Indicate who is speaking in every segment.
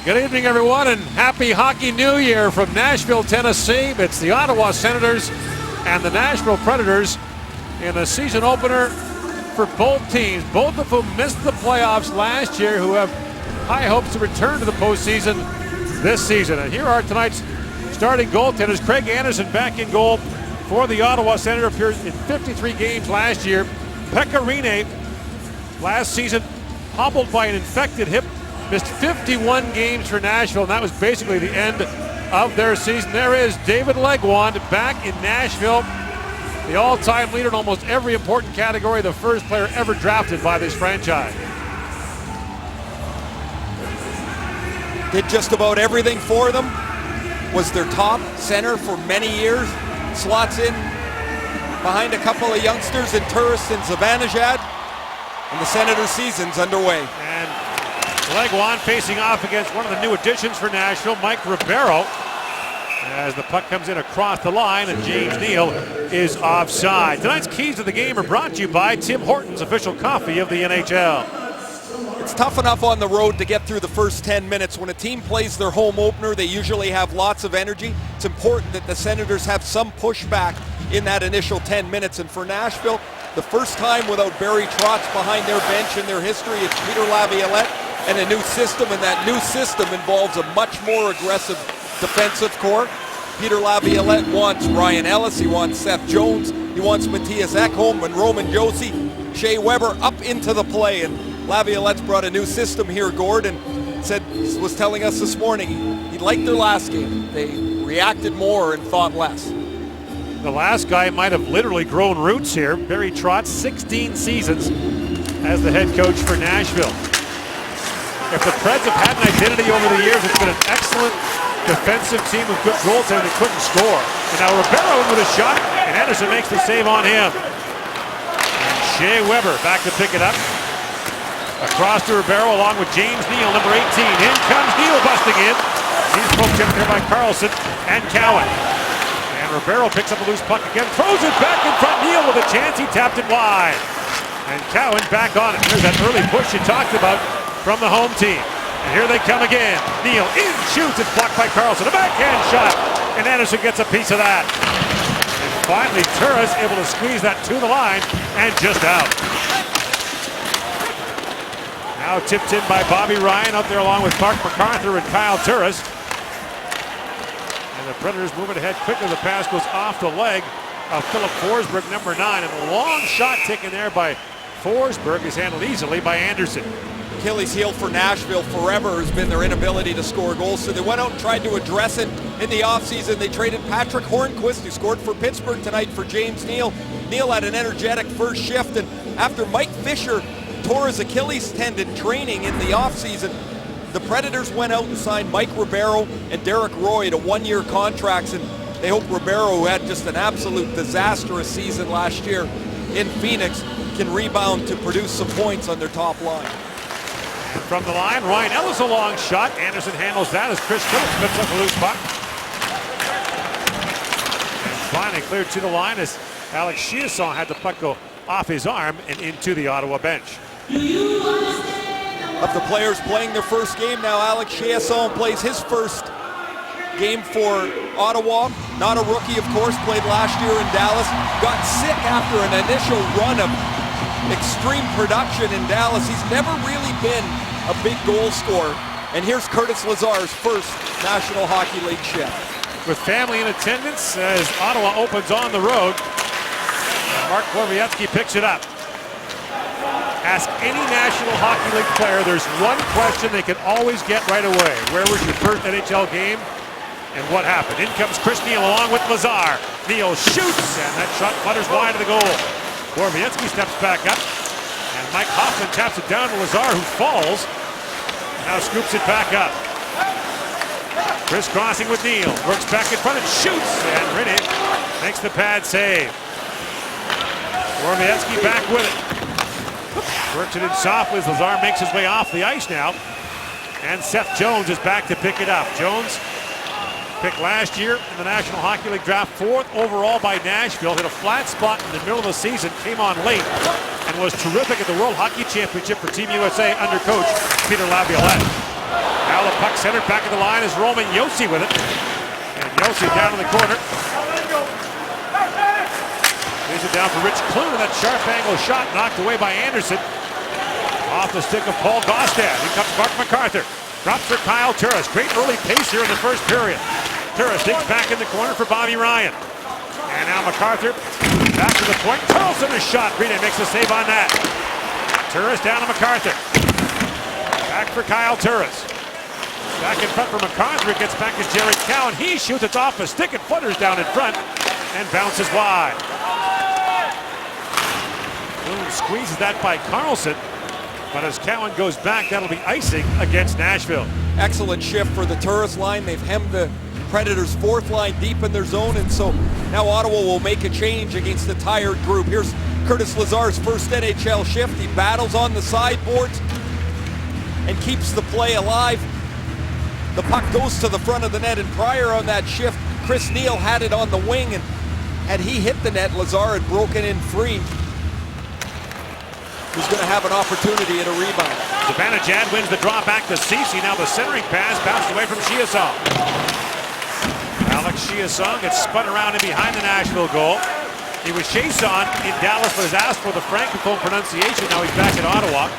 Speaker 1: Good evening, everyone, and happy Hockey New Year from Nashville, Tennessee. It's the Ottawa Senators and the Nashville Predators in a season opener for both teams, both of whom missed the playoffs last year, who have high hopes to return to the postseason this season. And here are tonight's starting goaltenders. Craig Anderson back in goal for the Ottawa Senators, appeared in 53 games last year. Pekka Rinne, last season, hobbled by an infected hip, missed 51 games for Nashville, and that was basically the end of their season. There is David Legwand back in Nashville, the all-time leader in almost every important category, the first player ever drafted by this franchise.
Speaker 2: Did just about everything for them, was their top center for many years, slots in behind a couple of youngsters in Turris and Zibanejad, and the Senators' season's underway.
Speaker 1: And Legwand facing off against one of the new additions for Nashville, Mike Ribeiro, as the puck comes in across the line and James Neal is offside. Tonight's keys to the game are brought to you by Tim Hortons, official coffee of the NHL.
Speaker 2: It's tough enough on the road to get through the first 10 minutes. When a team plays their home opener, they usually have lots of energy. It's important that the Senators have some pushback in that initial 10 minutes. And for Nashville, the first time without Barry Trotz behind their bench in their history, it's Peter Laviolette and a new system, and that new system involves a much more aggressive defensive core. Peter Laviolette wants Ryan Ellis, he wants Seth Jones, he wants Matthias Ekholm and Roman Josi, Shea Weber up into the play, and Laviolette's brought a new system here, Gordon was telling us this morning he liked their last game. They reacted more and thought less.
Speaker 1: The last guy might have literally grown roots here. Barry Trotz, 16 seasons as the head coach for Nashville. If the Preds have had an identity over the years, it's been an excellent defensive team with good goals and they couldn't score. And now Ribeiro in with a shot, and Anderson makes the save on him. And Shea Weber back to pick it up. Across to Ribeiro along with James Neal, number 18. In comes Neal busting in. He's poked in there by Carlson and Cowan. And Ribeiro picks up a loose puck again, throws it back in front. Neal with a chance, he tapped it wide. And Cowan back on it. There's that early push you talked about from the home team. And here they come again. Neal in, shoots, it's blocked by Carlson. A backhand shot, and Anderson gets a piece of that. And finally, Turris able to squeeze that to the line and just out. Now tipped in by Bobby Ryan out there along with Clark MacArthur and Kyle Turris. And the Predators moving ahead quickly. The pass goes off the leg of Philip Forsberg, number 9. And a long shot taken there by Forsberg is handled easily by Anderson.
Speaker 2: Achilles heel for Nashville forever has been their inability to score goals. So they went out and tried to address it in the offseason. They traded Patrick Hornquist, who scored for Pittsburgh tonight, for James Neal. Neal had an energetic first shift, and after Mike Fisher tore his Achilles tendon training in the offseason, the Predators went out and signed Mike Ribeiro and Derek Roy to one-year contracts, and they hope Ribeiro, who had just an absolute disastrous season last year in Phoenix, can rebound to produce some points on their top line.
Speaker 1: And from the line, Ryan Ellis a long shot. Anderson handles that as Chris Phillips picks up a loose puck. And finally cleared to the line as Alex Chiasson had the puck go off his arm and into the Ottawa bench.
Speaker 2: Of the players playing their first game now, Alex Chiasson plays his first game for Ottawa. Not a rookie, of course, played last year in Dallas. Got sick after an initial run of extreme production in Dallas. He's never really been a big goal scorer. And here's Curtis Lazar's first National Hockey League shift.
Speaker 1: With family in attendance as Ottawa opens on the road, Mark Borowiecki picks it up. Ask any National Hockey League player, there's one question they can always get right away. Where was your first NHL game and what happened? In comes Chris Neal along with Lazar. Neal shoots, and that shot flutters wide of the goal. Borowiecki steps back up, and Mike Hoffman taps it down to Lazar, who falls. Now scoops it back up. Crisscrossing with Neal, works back in front and shoots, and Rinne makes the pad save. Borowiecki back with it. Works it in softly as Lazar makes his way off the ice now. And Seth Jones is back to pick it up. Jones, picked last year in the National Hockey League draft, 4th overall by Nashville, hit a flat spot in the middle of the season, came on late, and was terrific at the World Hockey Championship for Team USA under coach Peter Laviolette. Now the puck centered back at the line is Roman Josi with it. And Josi down in the corner. Lays it down for Rich Clune, and that sharp angle shot knocked away by Anderson. Off the stick of Paul Gaustad. Here comes Mark MacArthur. Drops for Kyle Turris. Great early pace here in the first period. Turris digs back in the corner for Bobby Ryan. And now MacArthur back to the point. Carlson a shot. Rene makes a save on that. Turris down to MacArthur. Back for Kyle Turris. Back in front for MacArthur. It gets back to Jared Cowan. He shoots it off a stick and footers down in front and bounces wide. Boone squeezes that by Carlson. But as Cowan goes back, that'll be icing against Nashville.
Speaker 2: Excellent shift for the Turris line. They've hemmed the Predators' fourth line deep in their zone, and so now Ottawa will make a change against the tired group. Here's Curtis Lazar's first NHL shift. He battles on the sideboards and keeps the play alive. The puck goes to the front of the net, and prior on that shift, Chris Neil had it on the wing, and had he hit the net, Lazar had broken in free. He's going to have an opportunity at a rebound.
Speaker 1: Zibanejad wins the draw back to Ceci. Now the centering pass bounced away from Chiasson. Alex Chiasson gets spun around in behind the Nashville goal. He was Chiasson in Dallas, but has asked for the francophone pronunciation. Now he's back in Ottawa.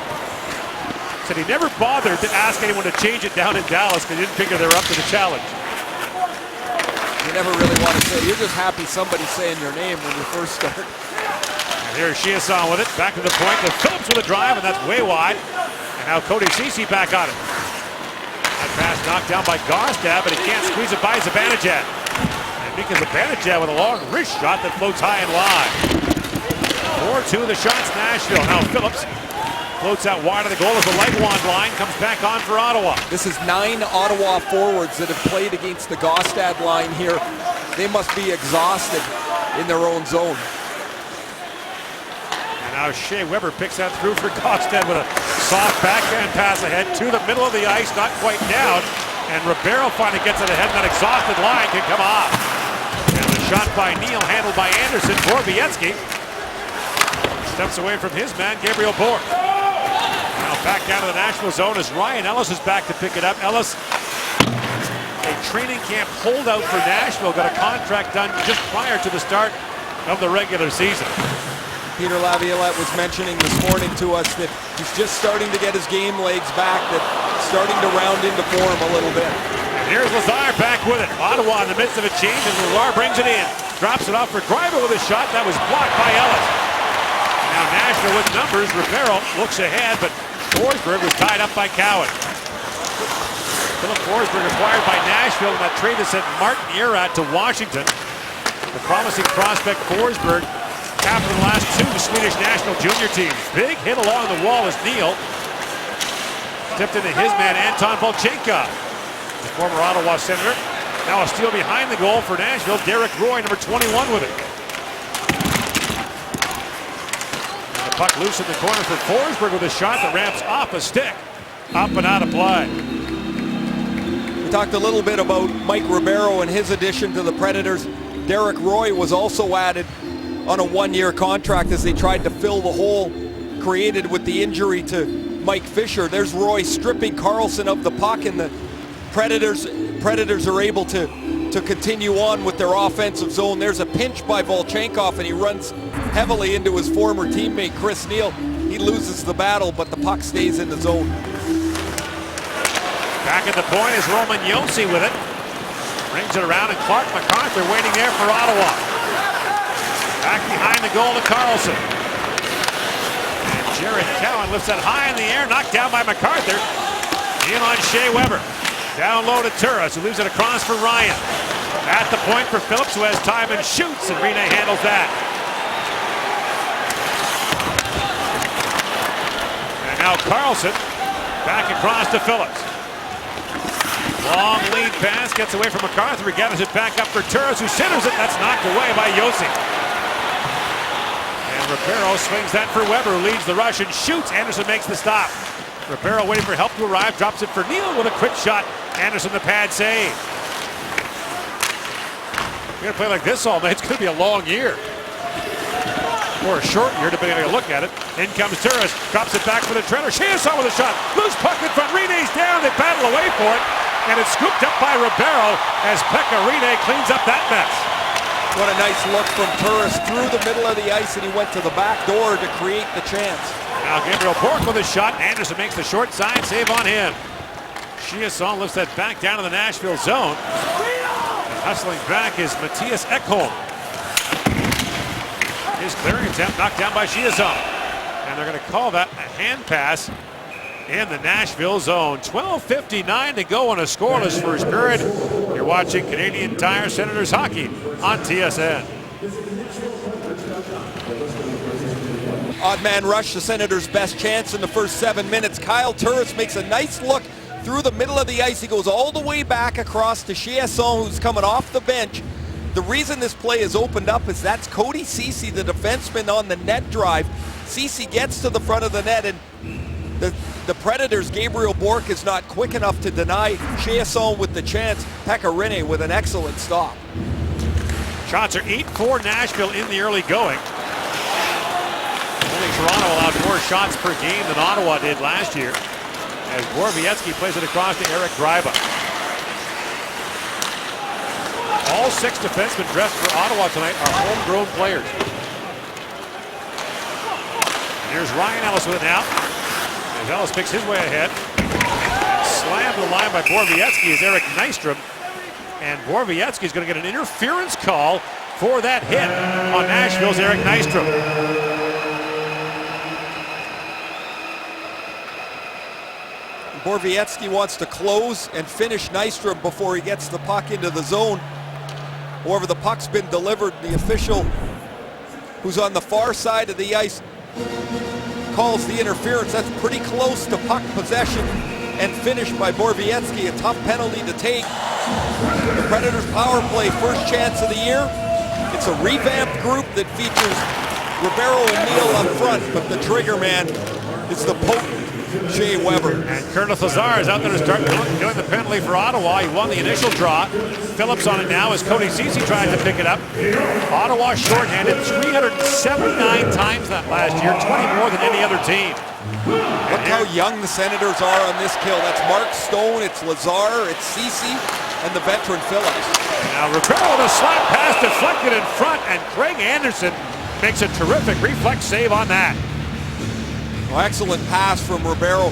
Speaker 1: Said he never bothered to ask anyone to change it down in Dallas because he didn't figure they were up to the challenge.
Speaker 2: You never really want to say. You're just happy somebody's saying your name when you first start.
Speaker 1: Here's Chiasson with it, back to the point with Phillips with a drive, and that's way wide. And now Cody Ceci back on it. That pass knocked down by Gaustad, but he can't squeeze it by Zibanejad. And Mika Zibanejad with a long wrist shot that floats high and wide. 4-2 the shots, Nashville. Now Phillips floats out wide of the goal as the Legwand line comes back on for Ottawa.
Speaker 2: This is 9 Ottawa forwards that have played against the Gaustad line here. They must be exhausted in their own zone.
Speaker 1: Now Shea Weber picks that through for Gaustad with a soft backhand pass ahead to the middle of the ice, not quite down. And Ribeiro finally gets it ahead, and that exhausted line can come off. And the shot by Neal handled by Anderson. Borowiecki steps away from his man, Gabriel Bourque. Now back down to the Nashville zone as Ryan Ellis is back to pick it up. Ellis, a training camp holdout for Nashville, got a contract done just prior to the start of the regular season.
Speaker 2: Peter Laviolette was mentioning this morning to us that he's just starting to get his game legs back, that starting to round into form a little bit.
Speaker 1: And here's Lazar back with it. Ottawa in the midst of a change, and Lazar brings it in. Drops it off for Greiber with a shot that was blocked by Ellis. Now Nashville with numbers. Ribeiro looks ahead, but Forsberg was tied up by Cowan. Philip Forsberg acquired by Nashville in that trade that sent Martin Erat to Washington. The promising prospect Forsberg, captain of the last 2 Swedish national junior teams. Big hit along the wall as Neal tipped into his man Anton Volchenko, the former Ottawa Senator. Now a steal behind the goal for Nashville. Derek Roy, number 21, with it. And the puck loose in the corner for Forsberg with a shot that ramps off a stick. Up and out of play.
Speaker 2: We talked a little bit about Mike Ribeiro and his addition to the Predators. Derek Roy was also added on a 1-year contract as they tried to fill the hole created with the injury to Mike Fisher. There's Roy stripping Carlson of the puck, and the Predators are able to continue on with their offensive zone. There's a pinch by Volchenkov, and he runs heavily into his former teammate Chris Neil. He loses the battle, but the puck stays in the zone.
Speaker 1: Back at the point is Roman Josi with it. Brings it around, and Clark MacArthur waiting there for Ottawa. Back behind the goal to Carlson. And Jared Cowan lifts that high in the air, knocked down by MacArthur. In on Shea Weber. Down low to Turris, who leaves it across for Ryan. At the point for Phillips, who has time and shoots, and Rene handles that. And now Carlson back across to Phillips. Long lead pass, gets away from MacArthur. He gathers it back up for Turris, who centers it. That's knocked away by Josi. Ribeiro swings that for Weber, who leads the rush and shoots. Anderson makes the stop. Ribeiro waiting for help to arrive, drops it for Neal with a quick shot. Anderson the pad save. We're going to play like this all night. It's going to be a long year. or a short year, depending on how you look at it. In comes Turris, drops it back for the Treader. Chiasson with a shot. Loose puck in front. Rine's down. They battle away for it. And it's scooped up by Ribeiro as Pekka Rinne cleans up that mess.
Speaker 2: What a nice look from Turris through the middle of the ice, and he went to the back door to create the chance.
Speaker 1: Now Gabriel Bourque with a shot. Anderson makes the short side save on him. Chiasson lifts that back down to the Nashville zone. And hustling back is Matthias Ekholm. His clearing attempt knocked down by Chiasson. And they're going to call that a hand pass in the Nashville zone. 12:59 to go on a scoreless first period. You're watching Canadian Tire Senators hockey on TSN.
Speaker 2: Odd man rush, the Senators' best chance in the first 7 minutes. Kyle Turris makes a nice look through the middle of the ice. He goes all the way back across to Chiasson, who's coming off the bench. The reason this play is opened up is that's Cody Ceci, the defenseman, on the net drive. Ceci gets to the front of the net, and the Predators' Gabriel Bourque is not quick enough to deny Chiasson with the chance. Pekka Rinne with an excellent stop.
Speaker 1: Shots are 8-4 Nashville in the early going. Only Toronto allowed more shots per game than Ottawa did last year, as Borowiecki plays it across to Eric Gryba. All 6 defensemen dressed for Ottawa tonight are homegrown players. And here's Ryan Ellis with it now. As Ellis picks his way ahead. Slammed to the line by Borowiecki is Eric Nystrom. And Borowiecki is going to get an interference call for that hit on Nashville's Eric Nystrom.
Speaker 2: Borowiecki wants to close and finish Nystrom before he gets the puck into the zone. However, the puck's been delivered. The official, who's on the far side of the ice, calls the interference. That's pretty close to puck possession and finish by Borowiecki. A tough penalty to take. The Predators' power play, first chance of the year. It's a revamped group that features Ribeiro and Neal up front, but the trigger man is the potent Shea Weber.
Speaker 1: And Curtis Lazar is out there to start doing the penalty for Ottawa. He won the initial draw. Phillips on it now as Cody Ceci tries to pick it up. Ottawa shorthanded 379 times that last year, 20 more than any other team.
Speaker 2: Look how young the Senators are on this kill. That's Mark Stone, it's Lazar, it's Ceci, and the veteran Phillips.
Speaker 1: Now Ribeiro with a slap pass deflected in front, and Craig Anderson makes a terrific reflex save on that.
Speaker 2: Excellent pass from Ribeiro.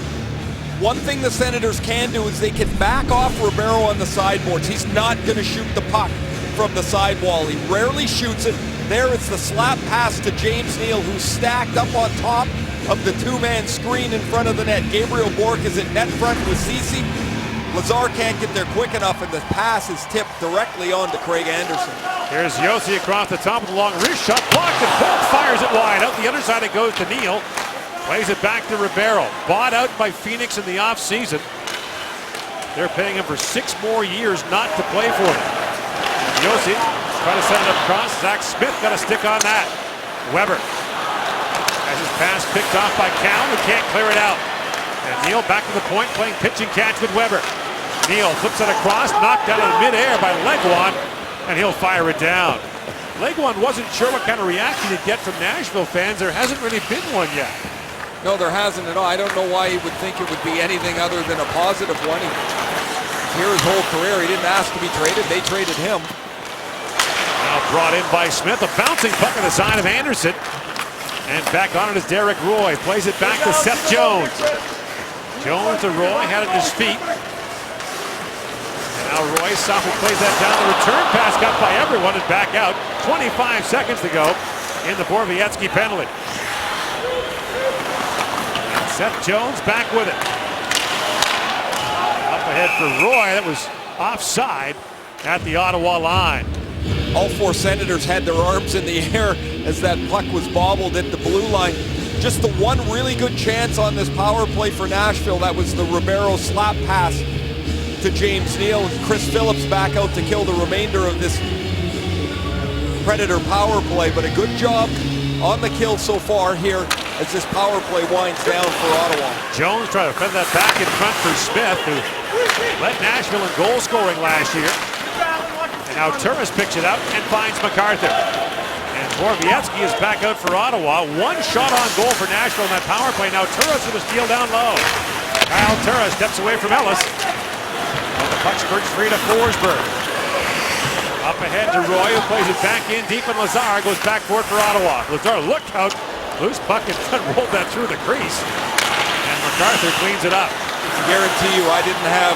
Speaker 2: One thing the Senators can do is they can back off Ribeiro on the sideboards. He's not going to shoot the puck from the sidewall. He rarely shoots it. There it's the slap pass to James Neal, who's stacked up on top of the two-man screen in front of the net. Gabriel Bourque is at net front with Ceci. Lazar can't get there quick enough, and the pass is tipped directly on to Craig Anderson.
Speaker 1: Here's Josi across the top of the long wrist shot, blocked, and Bourque fires it wide. Out the other side it goes to Neal. Plays it back to Ribeiro. Bought out by Phoenix in the offseason. They're paying him for 6 more years not to play for them. Josi trying to set it up across. Zach Smith got a stick on that. Weber has his pass picked off by Cowan, who can't clear it out. And Neal back to the point, playing pitch and catch with Weber. Neal flips it across, knocked out of midair by Legwand, and he'll fire it down. Legwand wasn't sure what kind of reaction he'd get from Nashville fans. There hasn't really been one yet.
Speaker 2: No, there hasn't at all. I don't know why he would think it would be anything other than a positive one. He's here his whole career. He didn't ask to be traded. They traded him.
Speaker 1: Now brought in by Smith. A bouncing puck on the side of Anderson. And back on it is Derek Roy. Plays it back to Seth Jones. Jones to Roy. Had it at his feet. And now Roy softly plays that down. The return pass got by everyone and back out. 25 seconds to go in the Borowiecki penalty. Seth Jones back with it. Up ahead for Roy. That was offside at the Ottawa line.
Speaker 2: All 4 Senators had their arms in the air as that puck was bobbled at the blue line. Just the one really good chance on this power play for Nashville. That was the Ribeiro slap pass to James Neal. Chris Phillips back out to kill the remainder of this Predator power play. But a good job on the kill so far here as this power play winds down for Ottawa.
Speaker 1: Jones trying to fend that back in front for Smith, who led Nashville in goal scoring last year. And now Turris picks it up and finds MacArthur. And Borowiecki is back out for Ottawa. One shot on goal for Nashville in that power play. Now Turris with a steal down low. Kyle Turris steps away from Ellis. And the puck skirts free to Forsberg. Up ahead to Roy, who plays it back in deep, and Lazar goes back for it for Ottawa. Lazar, look out. Loose puck and rolled that through the crease. And MacArthur cleans it up.
Speaker 2: I guarantee you I didn't have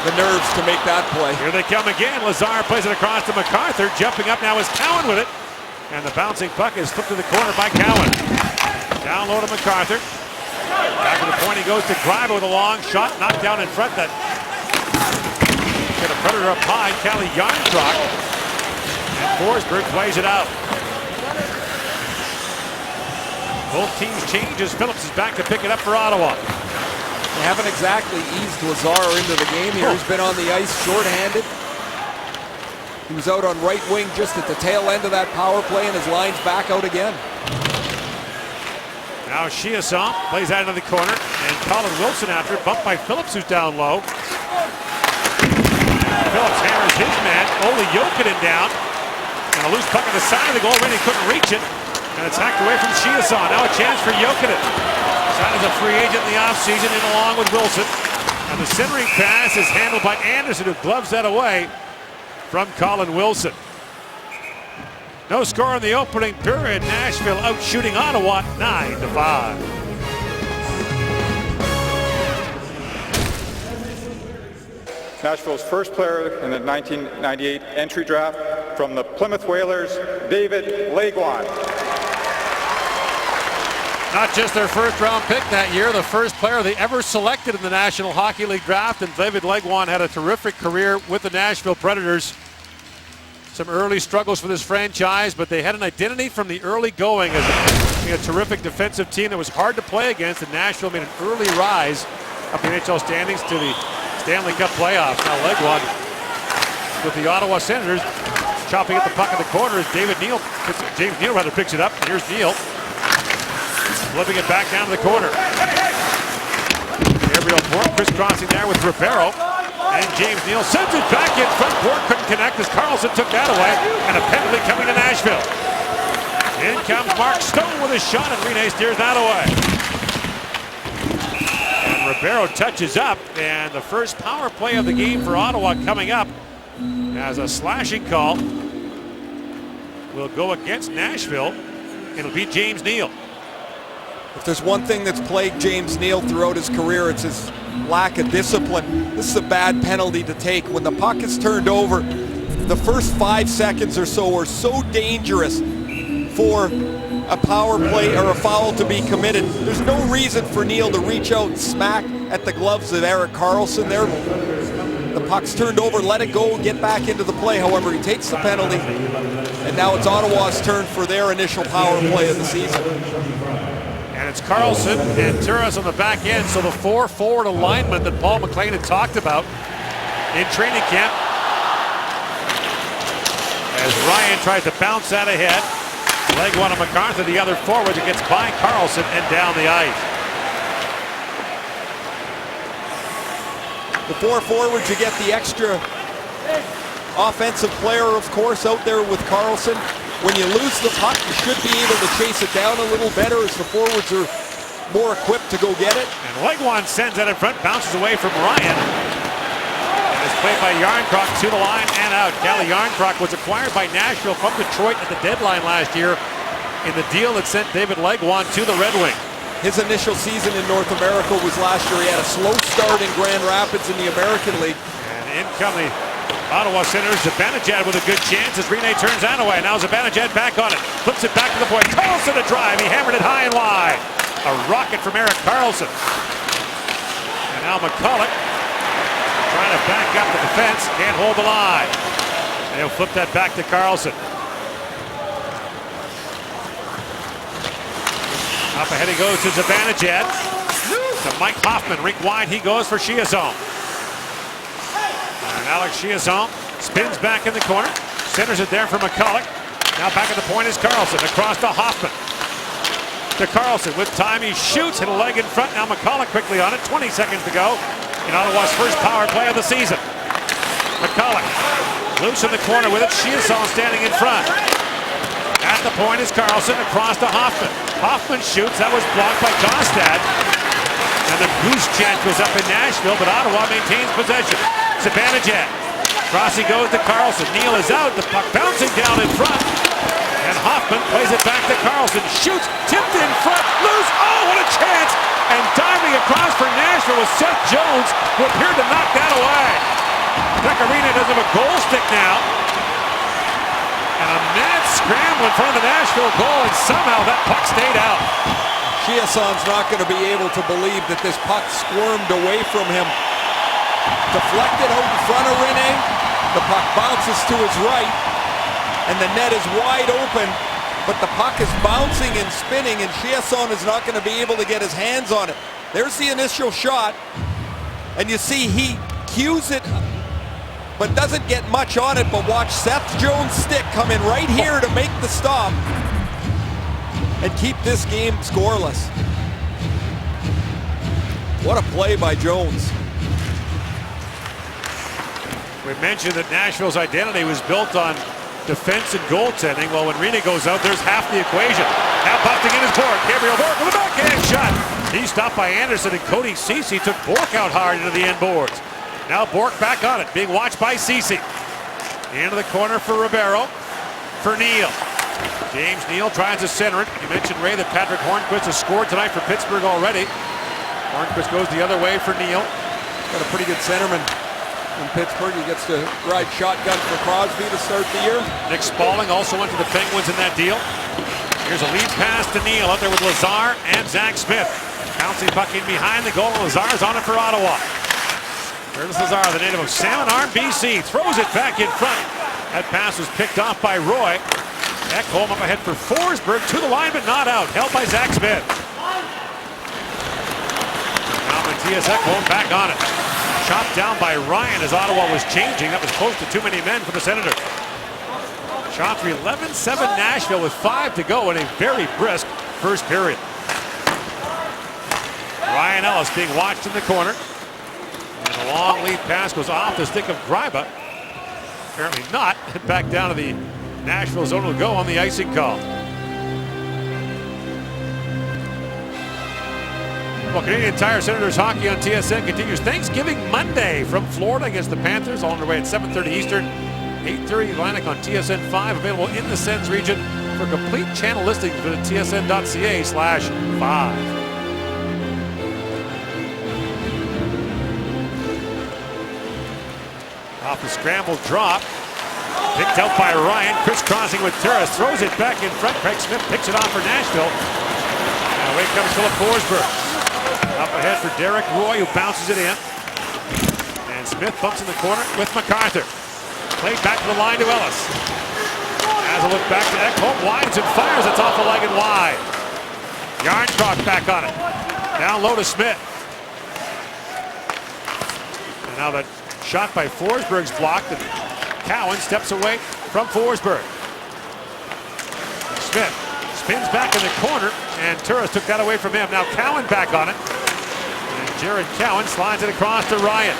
Speaker 2: the nerves to make that play.
Speaker 1: Here they come again. Lazar plays it across to MacArthur. Jumping up now is Cowan with it. And the bouncing puck is flipped to the corner by Cowan. Down low to MacArthur. Back to the point he goes to Greiber with a long shot. Knocked down in front. That get a Predator up high. Calle Jarnkrok. And Forsberg plays it out. Both teams change as Phillips is back to pick it up for Ottawa.
Speaker 2: They haven't exactly eased Lazar into the game here. He's been on the ice shorthanded. He was out on right wing just at the tail end of that power play, and his line's back out again.
Speaker 1: Now Chiasson plays out into the corner, and Colin Wilson after, bumped by Phillips, who's down low. Phillips hammers his man, Olli Jokinen down, and a loose puck on the side of the goal. Really couldn't reach it, and it's hacked away from Chiasson. Now a chance for Jokinen. Signed as a free agent in the offseason, in along with Wilson. And the centering pass is handled by Anderson, who gloves that away from Colin Wilson. No score in the opening period. Nashville out shooting Ottawa 9-5.
Speaker 3: Nashville's first player in the 1998 entry draft from the Plymouth Whalers, David Laguan.
Speaker 1: Not just their first round pick that year, the first player they ever selected in the National Hockey League draft, and David Laguan had a terrific career with the Nashville Predators. Some early struggles for this franchise, but they had an identity from the early going as a terrific defensive team that was hard to play against, and Nashville made an early rise up the NHL standings to the Stanley Cup playoffs. Now Laguan with the Ottawa Senators chopping at the puck in the corner as James Neal picks it up, and here's Neal. Flipping it back down to the corner. Gabriel Bourque crisscrossing there with Ribeiro. And James Neal sends it back in front. Bourque couldn't connect as Carlson took that away. And a penalty coming to Nashville. In comes Mark Stone with a shot, and Rene steers that away. And Ribeiro touches up. And the first power play of the game for Ottawa coming up as a slashing call will go against Nashville. It'll be James Neal.
Speaker 2: If there's one thing that's plagued James Neal throughout his career, it's his lack of discipline. This is a bad penalty to take. When the puck is turned over, the first 5 seconds or so are so dangerous for a power play or a foul to be committed. There's no reason for Neal to reach out and smack at the gloves of Erik Karlsson there. The puck's turned over, let it go, get back into the play. However, he takes the penalty, and now it's Ottawa's turn for their initial power play of the season.
Speaker 1: And it's Karlsson and Turris on the back end, so the 4-forward alignment that Paul McLean had talked about in training camp. As Ryan tries to bounce that ahead. Laguan and MacArthur, the other forwards, it gets by Karlsson and down the ice.
Speaker 2: The 4 forwards, you get the extra offensive player, of course, out there with Karlsson. When you lose the puck, you should be able to chase it down a little better as the forwards are more equipped to go get it.
Speaker 1: And Laguan sends that in front, bounces away from Ryan. And it's played by Jarnkrok to the line and out. Calle Jarnkrok was acquired by Nashville from Detroit at the deadline last year in the deal that sent David Laguan to the Red Wings.
Speaker 2: His initial season in North America was last year. He had a slow start in Grand Rapids in the American League.
Speaker 1: And in come the Ottawa Senators. Zibanejad with a good chance as Rene turns that away. Now Zibanejad back on it. Flips it back to the point. Karlsson to drive. He hammered it high and wide. A rocket from Erik Karlsson. And now McCulloch trying to back up the defense. Can't hold the line. And he'll flip that back to Karlsson. Up ahead he goes to Zibanejad. To Mike Hoffman. Rink wide he goes for Chiasson. And Alex Chiasson spins back in the corner. Centers it there for McCulloch. Now back at the point is Karlsson. Across to Hoffman. To Karlsson with time. He shoots, hit a leg in front. Now McCulloch quickly on it. 20 seconds to go in Ottawa's first power play of the season. McCulloch loose in the corner with it. Chiasson standing in front. At the point is Carlson, across to Hoffman. Hoffman shoots, that was blocked by Kostad. And the goose chant goes up in Nashville, but Ottawa maintains possession. Zibanejad. Crossing goes to Carlson. Neal is out, the puck bouncing down in front. And Hoffman plays it back to Carlson. Shoots, tipped in front, loose. Oh, what a chance! And diving across for Nashville was Seth Jones, who appeared to knock that away. Pecorino does have a goal stick now. And a mad scramble in front of the Nashville goal, and somehow that puck stayed out.
Speaker 2: Chiasson's not going to be able to believe that this puck squirmed away from him. Deflected out in front of Rene. The puck bounces to his right, and the net is wide open, but the puck is bouncing and spinning, and Chiasson is not going to be able to get his hands on it. There's the initial shot, and you see he cues it, but doesn't get much on it. But watch Seth Jones' stick come in right here to make the stop and keep this game scoreless. What a play by Jones.
Speaker 1: We mentioned that Nashville's identity was built on defense and goaltending. Well, when Rene goes out, there's half the equation. Now busting in his Bourque. Gabriel Bourque with a backhand shot. He's stopped by Anderson, and Cody Ceci took Bourque out hard into the end boards. Now Bourque back on it, being watched by Ceci. Into the corner for Ribeiro. For Neal. James Neal tries to center it. You mentioned, Ray, that Patrick Hornqvist has scored tonight for Pittsburgh already. Hornqvist goes the other way for Neal.
Speaker 2: Got a pretty good centerman in Pittsburgh. He gets to ride shotgun for Crosby to start the year.
Speaker 1: Nick Spaulding also went to the Penguins in that deal. Here's a lead pass to Neal out there with Lazar and Zach Smith. Bouncing puck in behind the goal. Lazar's on it for Ottawa. Curtis Lazar, the native of Salmon Arm, BC, throws it back in front. That pass was picked off by Roy. Ekholm up ahead for Forsberg, to the line but not out. Held by Zach Smith. Now Matthias Ekholm back on it. Chopped down by Ryan as Ottawa was changing. That was close to too many men for the Senators. Shot for 11-7 Nashville with 5 to go in a very brisk first period. Ryan Ellis being watched in the corner. And a long lead pass goes off the stick of Greiba. Apparently not. Back down to the Nashville zone to go on the icing call. Well, Canadian Tire Senators hockey on TSN continues Thanksgiving Monday from Florida against the Panthers. All underway at 7:30 Eastern, 8:30 Atlantic on TSN 5. Available in the Sens region. For complete channel listings, visit tsn.ca/5. Off the scramble drop. Picked out by Ryan. Crisscrossing with Turris. Throws it back in front. Craig Smith picks it off for Nashville. And away comes Philip Forsberg. Up ahead for Derek Roy, who bounces it in. And Smith bumps in the corner with MacArthur. Played back to the line to Ellis. As a look back to Ekholm. Winds and fires. It's off the leg and wide. Yarncroc back on it. Down low to Smith. And now that shot by Forsberg's blocked, and Cowan steps away from Forsberg. Smith spins back in the corner, and Turris took that away from him. Now Cowan back on it. And Jared Cowan slides it across to Ryan.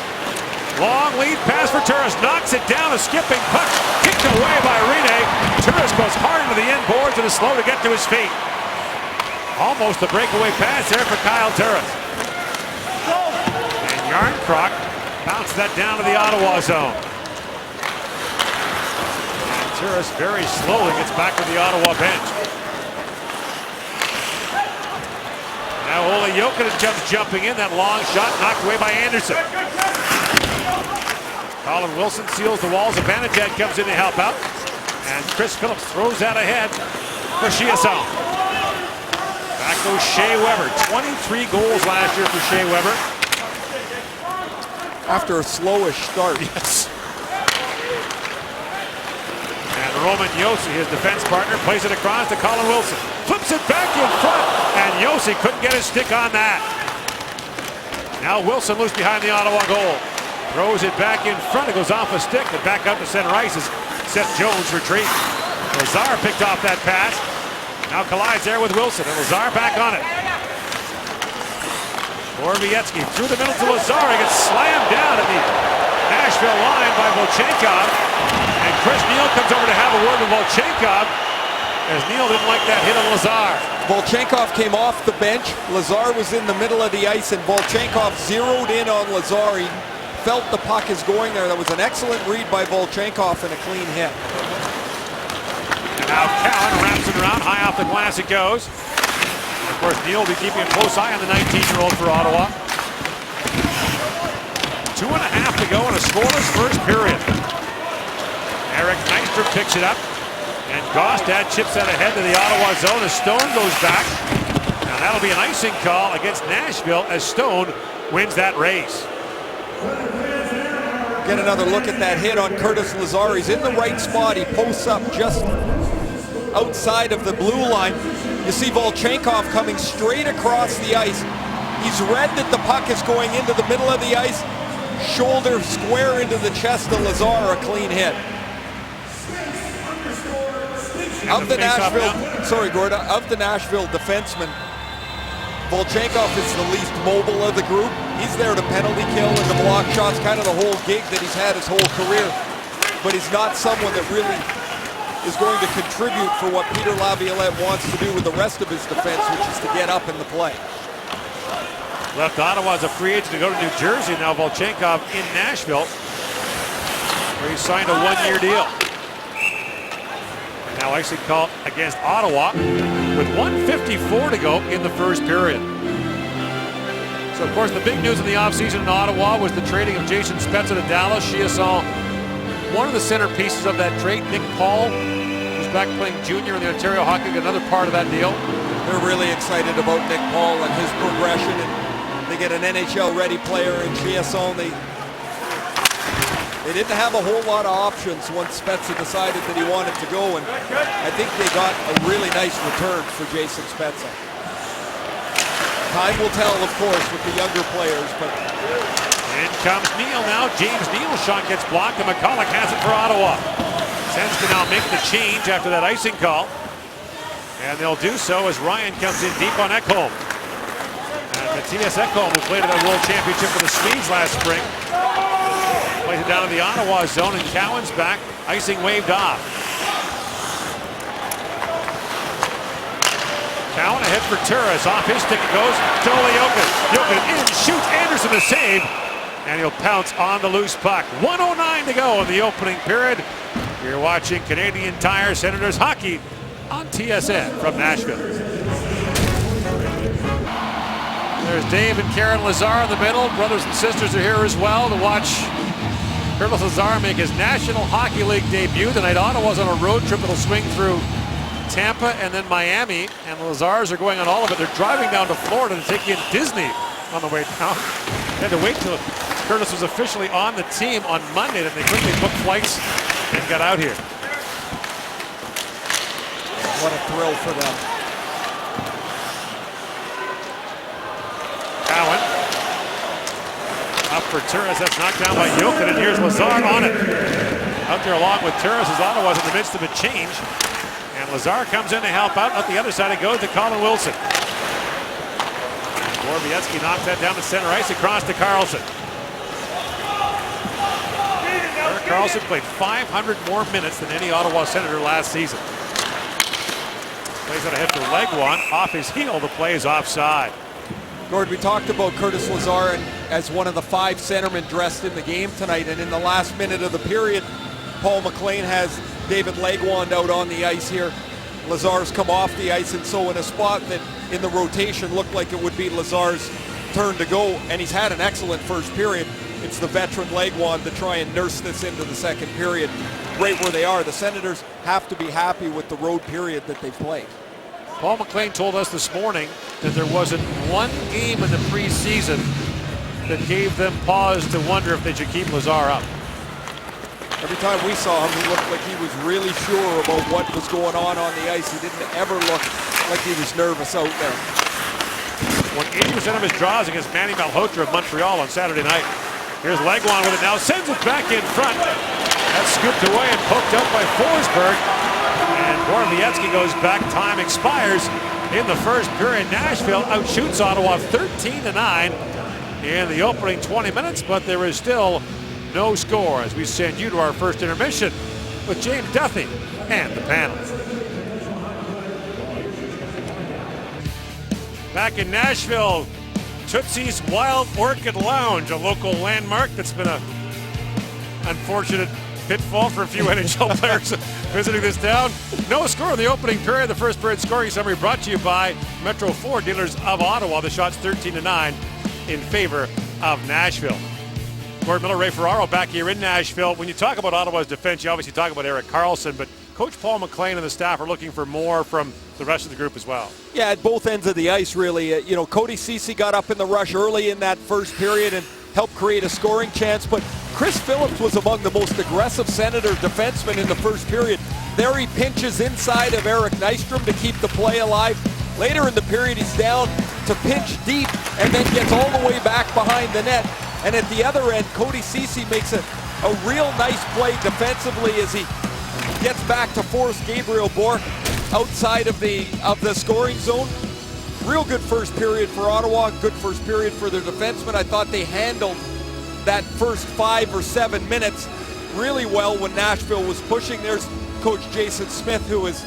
Speaker 1: Long lead pass for Turris. Knocks it down, a skipping puck. Kicked away by Rene. Turris goes hard into the end boards and is slow to get to his feet. Almost a breakaway pass there for Kyle Turris. And Yarncroc bounced that down to the Ottawa zone. And Turris very slowly gets back to the Ottawa bench. Now Ole Jokinen comes jumping in. That long shot knocked away by Anderson. Colin Wilson seals the walls. Zibanejad comes in to help out. And Chris Phillips throws that ahead for Chiasson. Back goes Shea Weber. 23 goals last year for Shea Weber.
Speaker 2: After a slowish start.
Speaker 1: Yes. And Roman Josi, his defense partner, plays it across to Colin Wilson. Flips it back in front, and Josi couldn't get his stick on that. Now Wilson loose behind the Ottawa goal. Throws it back in front. It goes off a stick, but back out to center ice as Seth Jones retreats. Lazar picked off that pass. Now collides there with Wilson, and Lazar back on it. Borowiecki through the middle to Lazar. He gets slammed down at the Nashville line by Volchenkov. And Chris Neal comes over to have a word with Volchenkov. as Neal didn't like that hit on Lazar.
Speaker 2: Volchenkov came off the bench. Lazar was in the middle of the ice, and Volchenkov zeroed in on Lazar. He felt the puck is going there. That was an excellent read by Volchenkov and a clean hit.
Speaker 1: And now Cowan wraps it around. High off the glass it goes. And of course, Neal will be keeping a close eye on the 19-year-old for Ottawa. 2.5 to go in a scoreless first period. Eric Nystrom picks it up. And Gaustad chips that ahead to the Ottawa zone as Stone goes back. And that'll be an icing call against Nashville as Stone wins that race.
Speaker 2: Get another look at that hit on Curtis Lazar. He's in the right spot. He posts up just outside of the blue line. You see Volchenkov coming straight across the ice. He's read that the puck is going into the middle of the ice. Shoulder square into the chest of Lazar, a clean hit. Of the Nashville defensemen, Volchenkov is the least mobile of the group. He's there to penalty kill and to block shots, kind of the whole gig that he's had his whole career. But he's not someone that really is going to contribute for what Peter Laviolette wants to do with the rest of his defense, which is to get up in the play.
Speaker 1: Left Ottawa as a free agent to go to New Jersey. Now Volchenkov in Nashville, where he signed a one-year deal. Now icing call against Ottawa with 1:54 to go in the first period. So, of course, the big news in the offseason in Ottawa was the trading of Jason Spezza to Dallas. Chiasson, one of the centerpieces of that trade. Nick Paul, who's back playing junior in the Ontario Hockey League, another part of that deal.
Speaker 2: They're really excited about Nick Paul and his progression, and they get an NHL-ready player in Chiasson. They didn't have a whole lot of options once Spezza decided that he wanted to go, and I think they got a really nice return for Jason Spezza. Time will tell, of course, with the younger players, but...
Speaker 1: In comes Neal now. James Neal's shot gets blocked, and McCulloch has it for Ottawa. Sens can now make the change after that icing call, and they'll do so as Ryan comes in deep on Ekholm. And Matthias Ekholm, who played at the World Championship for the Swedes last spring, plays it down in the Ottawa zone, and Cowan's back. Icing waved off. Cowan ahead for Turris. Off his stick it goes. Joel Jokic in, shoots. Anderson a save. And he'll pounce on the loose puck. 1:09 to go in the opening period. You're watching Canadian Tire Senators hockey on TSN from Nashville. There's Dave and Karen Lazar in the middle. Brothers and sisters are here as well to watch Curtis Lazar make his National Hockey League debut. Tonight Ottawa's on a road trip that'll swing through Tampa and then Miami, and the Lazars are going on all of it. They're driving down to Florida to take in Disney on the way down. They had to wait till Curtis was officially on the team on Monday, then they quickly booked flights and got out here.
Speaker 2: What a thrill for them.
Speaker 1: Cowan up for Turris. That's knocked down by Jokic, and here's Lazar on it. Out there along with Turris as Ottawa's in the midst of a change. And Lazar comes in to help out. Out the other side it goes to Colin Wilson. Borowiecki knocks that down to center ice across to Carlson. Erik Karlsson played 500 more minutes than any Ottawa Senator last season. Plays out ahead for Legwand. Off his heel, the play is offside.
Speaker 2: Gord, we talked about Curtis Lazar as one of the 5 centermen dressed in the game tonight, and in the last minute of the period, Paul McLean has David Legwand out on the ice here. Lazar's come off the ice, and so in a spot that in the rotation looked like it would be Lazar's turn to go, and he's had an excellent first period. It's the veteran Legwand to try and nurse this into the second period right where they are. The Senators have to be happy with the road period that they've played.
Speaker 1: Paul McLean told us this morning that there wasn't one game in the preseason that gave them pause to wonder if they should keep Lazar up.
Speaker 2: Every time we saw him, he looked like he was really sure about what was going on the ice. He didn't ever look like he was nervous out there.
Speaker 1: Won 80% of his draws against Manny Malhotra of Montreal on Saturday night. Here's Legwand with it now, sends it back in front. That's scooped away and poked out by Forsberg. And Borowiecki goes back, time expires in the first period. Nashville outshoots Ottawa 13-9 in the opening 20 minutes, but there is still no score as we send you to our first intermission with James Duthie and the panel. Back in Nashville, Tootsie's Wild Orchid Lounge, a local landmark that's been a unfortunate pitfall for a few NHL players visiting this town. No score in the opening period. The first period scoring summary brought to you by Metro Ford, dealers of Ottawa. The shot's 13-9 in favor of Nashville. Gord Miller, Ray Ferraro back here in Nashville. When you talk about Ottawa's defense, you obviously talk about Erik Karlsson, but Coach Paul McLean and the staff are looking for more from the rest of the group as well.
Speaker 2: Yeah, at both ends of the ice, really. Cody Ceci got up in the rush early in that first period and helped create a scoring chance, but Chris Phillips was among the most aggressive Senator defensemen in the first period. There he pinches inside of Eric Nystrom to keep the play alive. Later in the period, he's down to pinch deep and then gets all the way back behind the net. And at the other end, Cody Ceci makes a real nice play defensively as he gets back to force Gabriel Bourque outside of the scoring zone. Real good first period for Ottawa, good first period for their defensemen. I thought they handled that first 5 or 7 minutes really well when Nashville was pushing. There's Coach Jason Smith, who is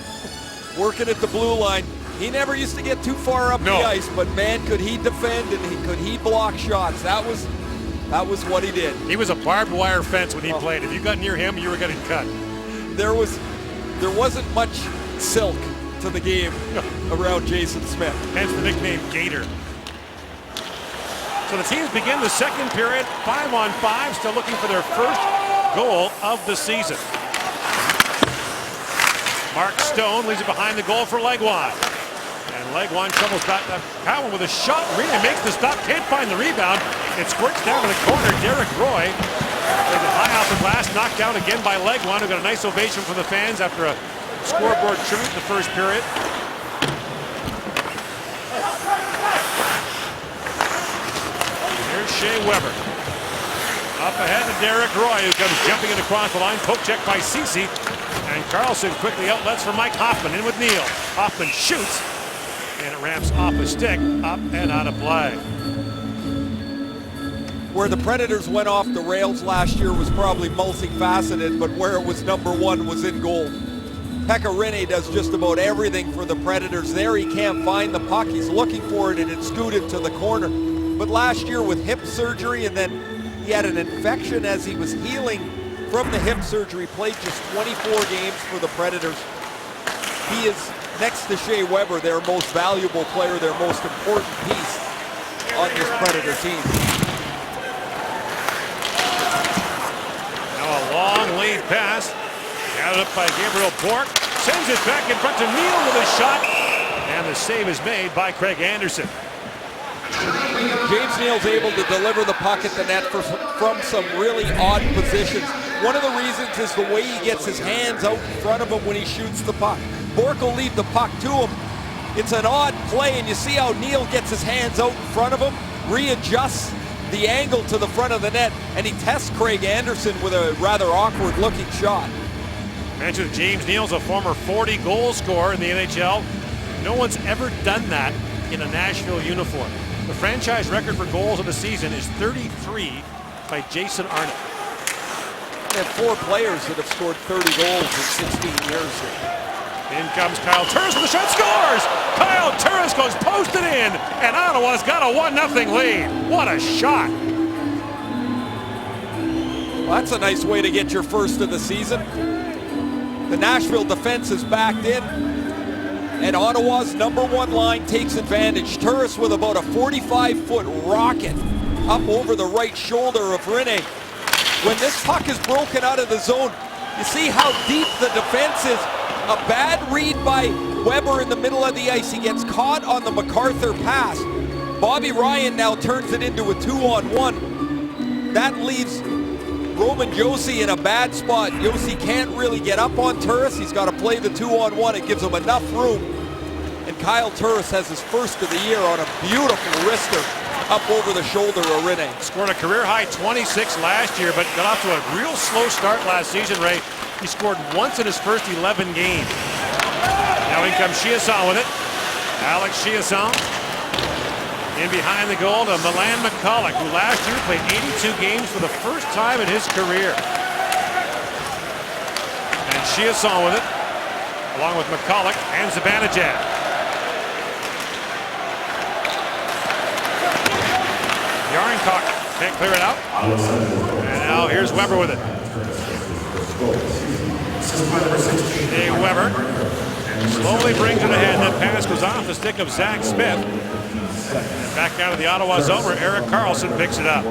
Speaker 2: working at the blue line. He never used to get too far up the ice, but man, could he defend and could he block shots. That was what he did.
Speaker 1: He was a barbed wire fence when he played. If you got near him, you were getting cut.
Speaker 2: There wasn't much silk to the game around Jason Smith.
Speaker 1: Hence the nickname Gator. So the teams begin the second period, 5-on-5, still looking for their first goal of the season. Mark Stone leaves it behind the goal for Legwand. And Legwand troubles back to Cowan with a shot. Rena makes the stop, can't find the rebound. It squirts down to the corner. Derek Roy plays it high off the glass, knocked down again by Legwand, who got a nice ovation from the fans after a scoreboard tribute in the first period. Here's Shea Weber. Up ahead to Derek Roy, who comes jumping in across the line. Poke check by Ceci. And Karlsson quickly outlets for Mike Hoffman. In with Neal. Hoffman shoots. And it ramps off a stick, up and out of play.
Speaker 2: Where the Predators went off the rails last year was probably multifaceted, but where it was number one was in goal. Pekka Rinne does just about everything for the Predators. There he can't find the puck. He's looking for it and it's scooted to the corner. But last year with hip surgery, and then he had an infection as he was healing from the hip surgery, played just 24 games for the Predators. He is, next to Shea Weber, their most valuable player, their most important piece on this Predator team.
Speaker 1: Now a long lead pass. Gathered up by Gabriel Bourque. Sends it back in front to Neal with a shot. And the save is made by Craig Anderson.
Speaker 2: James Neal's able to deliver the puck at the net from some really odd positions. One of the reasons is the way he gets his hands out in front of him when he shoots the puck. Bourque will leave the puck to him. It's an odd play, and you see how Neal gets his hands out in front of him, readjusts the angle to the front of the net, and he tests Craig Anderson with a rather awkward-looking shot.
Speaker 1: Mentioned James Neal's a former 40-goal scorer in the NHL. No one's ever done that in a Nashville uniform. The franchise record for goals of the season is 33 by Jason Arnott.
Speaker 2: They have 4 players that have scored 30 goals in 16 years here.
Speaker 1: In comes Kyle Turris with the shot, scores! Kyle Turris goes posted in, and Ottawa's got a 1-0 lead. What a shot!
Speaker 2: Well, that's a nice way to get your first of the season. The Nashville defense is backed in, and Ottawa's number 1 line takes advantage. Turris with about a 45-foot rocket up over the right shoulder of Rinne. When this puck is broken out of the zone, you see how deep the defense is. A bad read by Weber in the middle of the ice. He gets caught on the MacArthur pass. Bobby Ryan now turns it into a 2-on-1. That leaves Roman Josi in a bad spot. Josi can't really get up on Turris. He's got to play the 2-on-1. It gives him enough room. And Kyle Turris has his first of the year on a beautiful wrister up over the shoulder of Rinne.
Speaker 1: Scored a career-high 26 last year, but got off to a real slow start last season, Ray. He scored once in his first 11 games. Now in comes Chiasson with it. Alex Chiasson in behind the goal to Milan McCulloch, who last year played 82 games for the first time in his career. And Chiasson with it, along with McCulloch and Zibanejad. Yarncock can't clear it out. And now here's Weber with it. Dave Weber slowly brings it ahead. That pass goes off the stick of Zach Smith. And back out of the Ottawa zone where Erik Karlsson picks it up.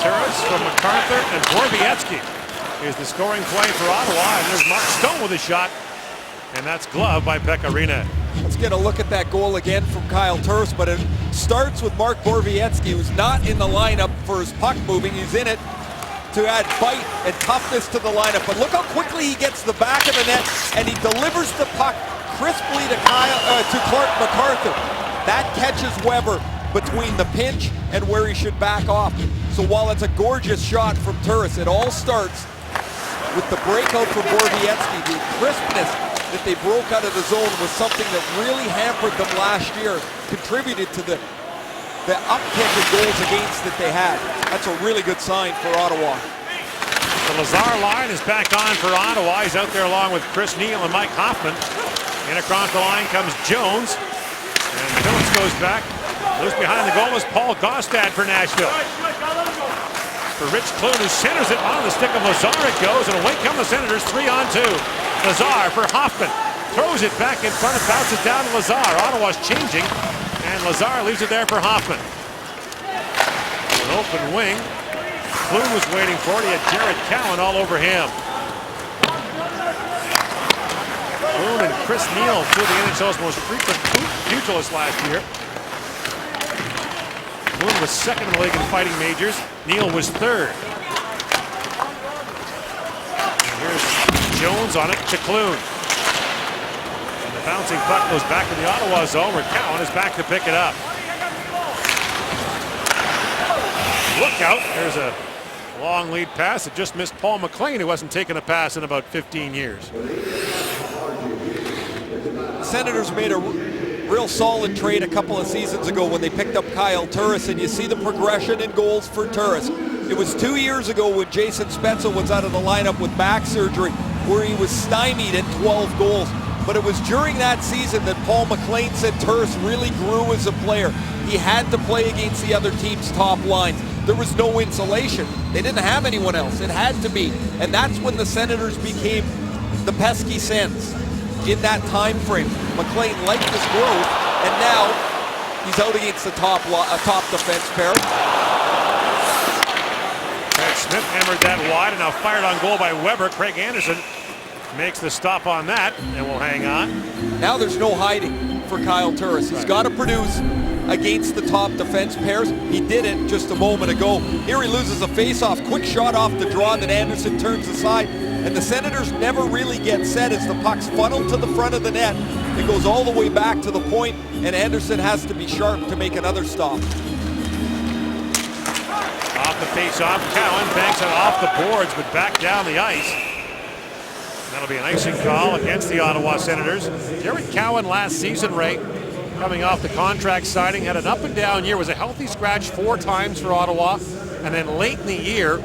Speaker 1: Turris from MacArthur and Borowiecki is the scoring play for Ottawa. And there's Mark Stone with a shot. And that's gloved by Pekka Rinne.
Speaker 2: Let's get a look at that goal again from Kyle Turris, but it starts with Mark Borowiecki, who's not in the lineup for his puck moving. He's in it to add bite and toughness to the lineup. But look how quickly he gets the back of the net, and he delivers the puck crisply to Clark MacArthur. That catches Weber between the pinch and where he should back off. So while it's a gorgeous shot from Turris, it all starts with the breakout from Borowiecki. The crispness that they broke out of the zone was something that really hampered them last year, contributed to the uptick in goals against that they had. That's a really good sign for Ottawa.
Speaker 1: The Lazar line is back on for Ottawa. He's out there along with Chris Neil and Mike Hoffman. In across the line comes Jones. And Phillips goes back. Loose behind the goal is Paul Gaustad for Nashville. For Rich Clune, who centers it on the stick of Lazar. It goes, and away come the Senators, 3-on-2. Lazar for Hoffman. Throws it back in front and bounces down to Lazar. Ottawa's changing, and Lazar leaves it there for Hoffman. An open wing. Clune was waiting for it. He had Jared Cowan all over him. Clune and Chris Neil, two of the NHL's most frequent pugilists last year. Clune was second in the league in fighting majors. Neil was third. And here's Jones on it to Clune. And the bouncing puck goes back to the Ottawa zone where Cowan is back to pick it up. Look out. There's a long lead pass that just missed Paul McLean, who hasn't taken a pass in about 15 years.
Speaker 2: The Senators made a real solid trade a couple of seasons ago when they picked up Kyle Turris, and you see the progression in goals for Turris. It was 2 years ago when Jason Spezza was out of the lineup with back surgery where he was stymied at 12 goals. But it was during that season that Paul McLean said Turris really grew as a player. He had to play against the other team's top lines. There was no insulation. They didn't have anyone else. It had to be. And that's when the Senators became the pesky Sens. In that time frame, McLean liked his growth, and now he's out against the top defense pair.
Speaker 1: Craig Smith hammered that wide and now fired on goal by Weber. Craig Anderson makes the stop on that and will hang on.
Speaker 2: Now there's no hiding for Kyle Turris. He's got to produce against the top defense pairs. He did it just a moment ago. Here he loses a face-off. Quick shot off the draw that Anderson turns aside. And the Senators never really get set as the puck's funneled to the front of the net. It goes all the way back to the point, and Anderson has to be sharp to make another stop.
Speaker 1: Off the face-off, Cowan banks it off the boards, but back down the ice. That'll be an icing call against the Ottawa Senators. Jared Cowan last season, Ray, coming off the contract signing, had an up-and-down year, was a healthy scratch 4 times for Ottawa, and then late in the year,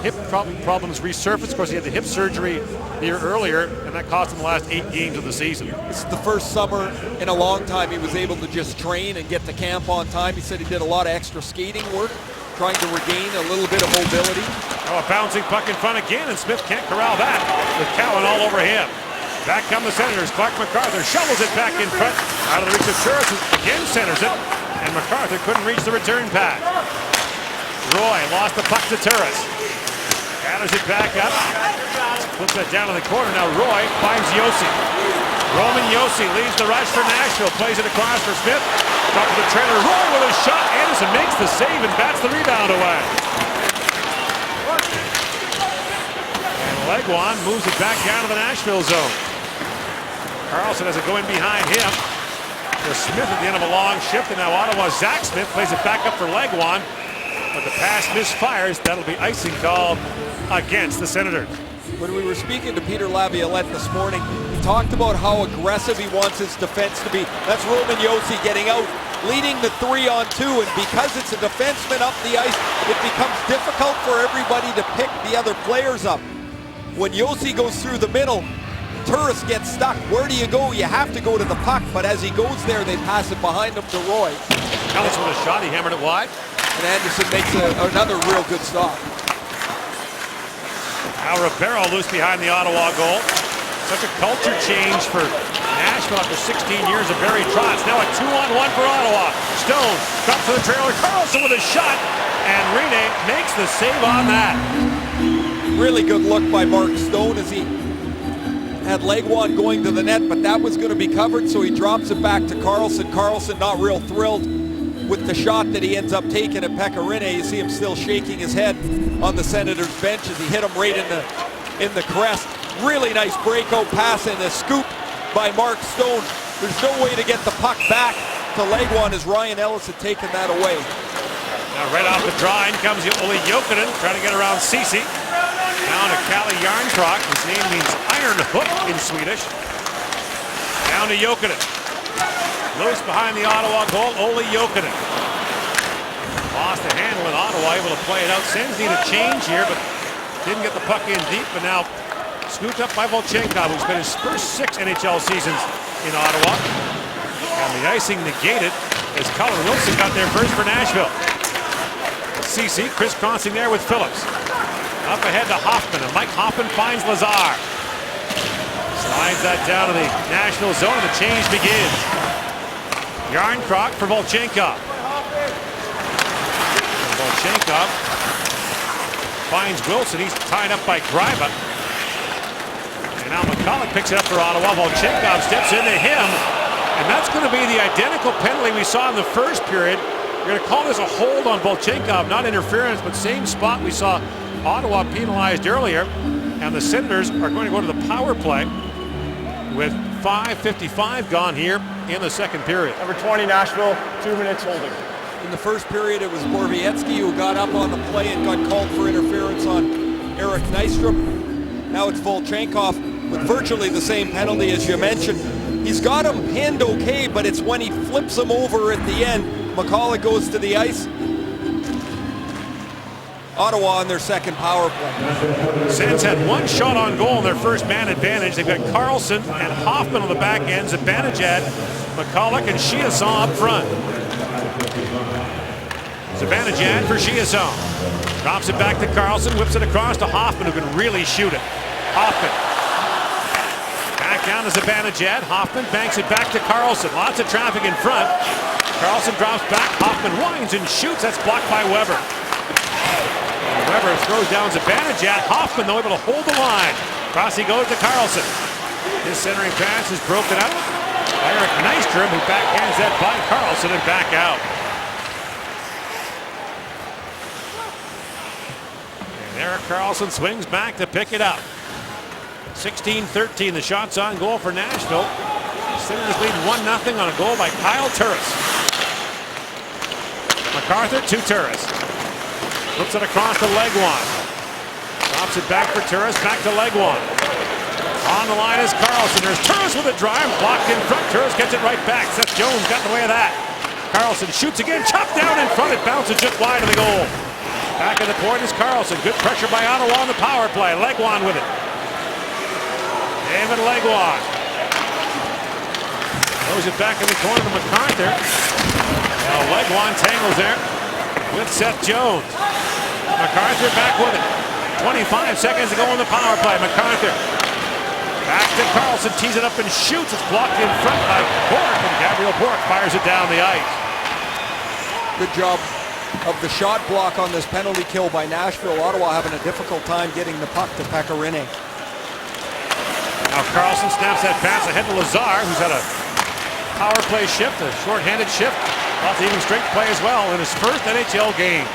Speaker 1: hip problems resurfaced. Of course, he had the hip surgery a year earlier, and that cost him the last 8 games of the season.
Speaker 2: This is the first summer in a long time he was able to just train and get to camp on time. He said he did a lot of extra skating work, trying to regain a little bit of mobility.
Speaker 1: Oh, a bouncing puck in front again, and Smith can't corral that with Cowan all over him. Back come the Senators. Clark MacArthur shovels it back in front, out of the reach of Turris, who again centers it, and MacArthur couldn't reach the return pass. Roy lost the puck to Turris. Gathers it back up. Puts that down in the corner. Now Roy finds Josi. Roman Josi leads the rush for Nashville. Plays it across for Smith. Top of the trailer. Roy with a shot. Anderson makes the save and bats the rebound away. And Legwand moves it back down to the Nashville zone. Karlsson has it going behind him. To Smith at the end of a long shift. And now Ottawa, Zach Smith plays it back up for Legwand. But the pass misfires. That'll be icing call against the Senators.
Speaker 2: When we were speaking to Peter Laviolette this morning, he talked about how aggressive he wants his defense to be. That's Roman Josi getting out, leading the 3-on-2, and because it's a defenseman up the ice, it becomes difficult for everybody to pick the other players up. When Josi goes through the middle, Turris gets stuck. Where do you go? You have to go to the puck, but as he goes there, they pass it behind him to Roy.
Speaker 1: Ellis with a shot, he hammered it wide.
Speaker 2: And Anderson makes another real good stop.
Speaker 1: Now Ribeiro loose behind the Ottawa goal. Such a culture change for Nashville after 16 years of Barry Trotz. Now a 2-on-1 for Ottawa. Stone comes to the trailer. Karlsson with a shot. And Rinne makes the save on that.
Speaker 2: Really good look by Mark Stone as he had Legwand going to the net, but that was going to be covered, so he drops it back to Karlsson. Karlsson not real thrilled with the shot that he ends up taking at Pekka Rinne. You see him still shaking his head on the Senators bench as he hit him right in the crest. Really nice breakout pass and a scoop by Mark Stone. There's no way to get the puck back to Legwand as Ryan Ellis had taken that away.
Speaker 1: Now right off the draw, in comes Olli Jokinen, trying to get around Ceci. Down to Kalle Järnkrok. His name means iron hook in Swedish. Down to Jokinen. Loose behind the Ottawa goal, Olli Jokinen. Lost the handle in Ottawa, able to play it out. Sens need a change here, but didn't get the puck in deep, but now scooped up by Volchenkov, who's been his first 6 NHL seasons in Ottawa. And the icing negated as Colin Wilson got there first for Nashville. Ceci crisscrossing there with Phillips. Up ahead to Hoffman, and Mike Hoffman finds Lazar. Slides that down to the Nashville zone, and the change begins. Järnkrok for Volchenkov. Volchenkov finds Wilson. He's tied up by Greiba. And now McCulloch picks it up for Ottawa. Volchenkov steps into him. And that's going to be the identical penalty we saw in the first period. We're going to call this a hold on Volchenkov, not interference, but same spot we saw Ottawa penalized earlier. And the Senators are going to go to the power play with 5:55 gone here in the second period.
Speaker 4: Number 20, Nashville, 2 minutes holding.
Speaker 2: In the first period, it was Borowiecki who got up on the play and got called for interference on Eric Nystrom. Now it's Volchenkov with virtually the same penalty as you mentioned. He's got him pinned okay, but it's when he flips him over at the end. McCulloch goes to the ice. Ottawa on their second power play.
Speaker 1: Sens had one shot on goal in their first man advantage. They've got Karlsson and Hoffman on the back ends, Zibanejad, McCulloch, and Chiasson up front. Zibanejad for Chiasson. Drops it back to Karlsson, whips it across to Hoffman, who can really shoot it. Hoffman. Back down to Zibanejad. Hoffman banks it back to Karlsson. Lots of traffic in front. Karlsson drops back. Hoffman winds and shoots. That's blocked by Weber. Weber throws down Zibanejad. Hoffman, though, able to hold the line. Cross he goes to Karlsson. His centering pass is broken up by Eric Nystrom, who backhands that by Karlsson and back out. And Erik Karlsson swings back to pick it up. 16-13, the shots on goal for Nashville. Senators lead 1-0 on a goal by Kyle Turris. MacArthur to Turris. Flips it across to Legwand. Drops it back for Turris, back to Legwand. On the line is Karlsson. There's Turris with a drive, blocked in front. Turris gets it right back. Seth Jones got in the way of that. Karlsson shoots again, chopped down in front. It bounces just wide of the goal. Back at the point is Karlsson. Good pressure by Ottawa on the power play. Legwand with it. David Legwand. Throws it back in the corner to MacArthur. Now Legwand tangles there with Seth Jones. MacArthur back with it. 25 seconds to go on the power play. MacArthur back to Karlsson, tees it up and shoots. It's blocked in front by Bourque, and Gabriel Bourque fires it down the ice.
Speaker 2: Good job of the shot block on this penalty kill by Nashville. Ottawa having a difficult time getting the puck to Pekka Rinne.
Speaker 1: Now Karlsson snaps that pass ahead to Lazar, who's had a power play shift, a short-handed shift. Lots of even strength play as well in his first NHL game.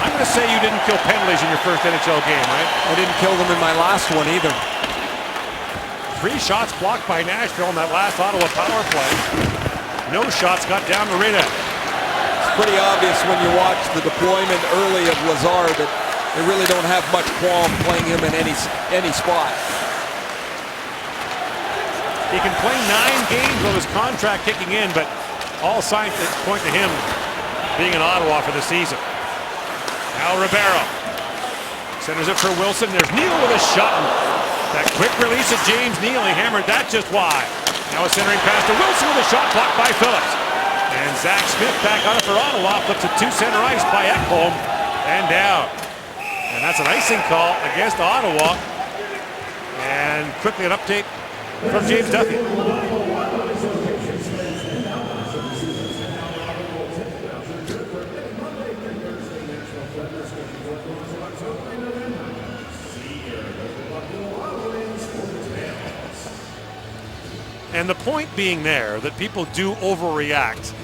Speaker 1: I'm going to say you didn't kill penalties in your first NHL game, right?
Speaker 2: I didn't kill them in my last one either.
Speaker 1: 3 shots blocked by Nashville in that last Ottawa power play. No shots got down to Rinne.
Speaker 2: It's pretty obvious when you watch the deployment early of Lazar that they really don't have much qualm playing him in any spot.
Speaker 1: He can play 9 games with his contract kicking in, but all signs point to him being in Ottawa for the season. Now Ribeiro centers it for Wilson. There's Neal with a shot. That quick release of James Neal, he hammered that just wide. Now a centering pass to Wilson with a shot blocked by Phillips. And Zach Smith back on it for Ottawa, flips it to center ice by Ekholm and down. And that's an icing call against Ottawa. And quickly an update from James Duffy. And the point being there that people do overreact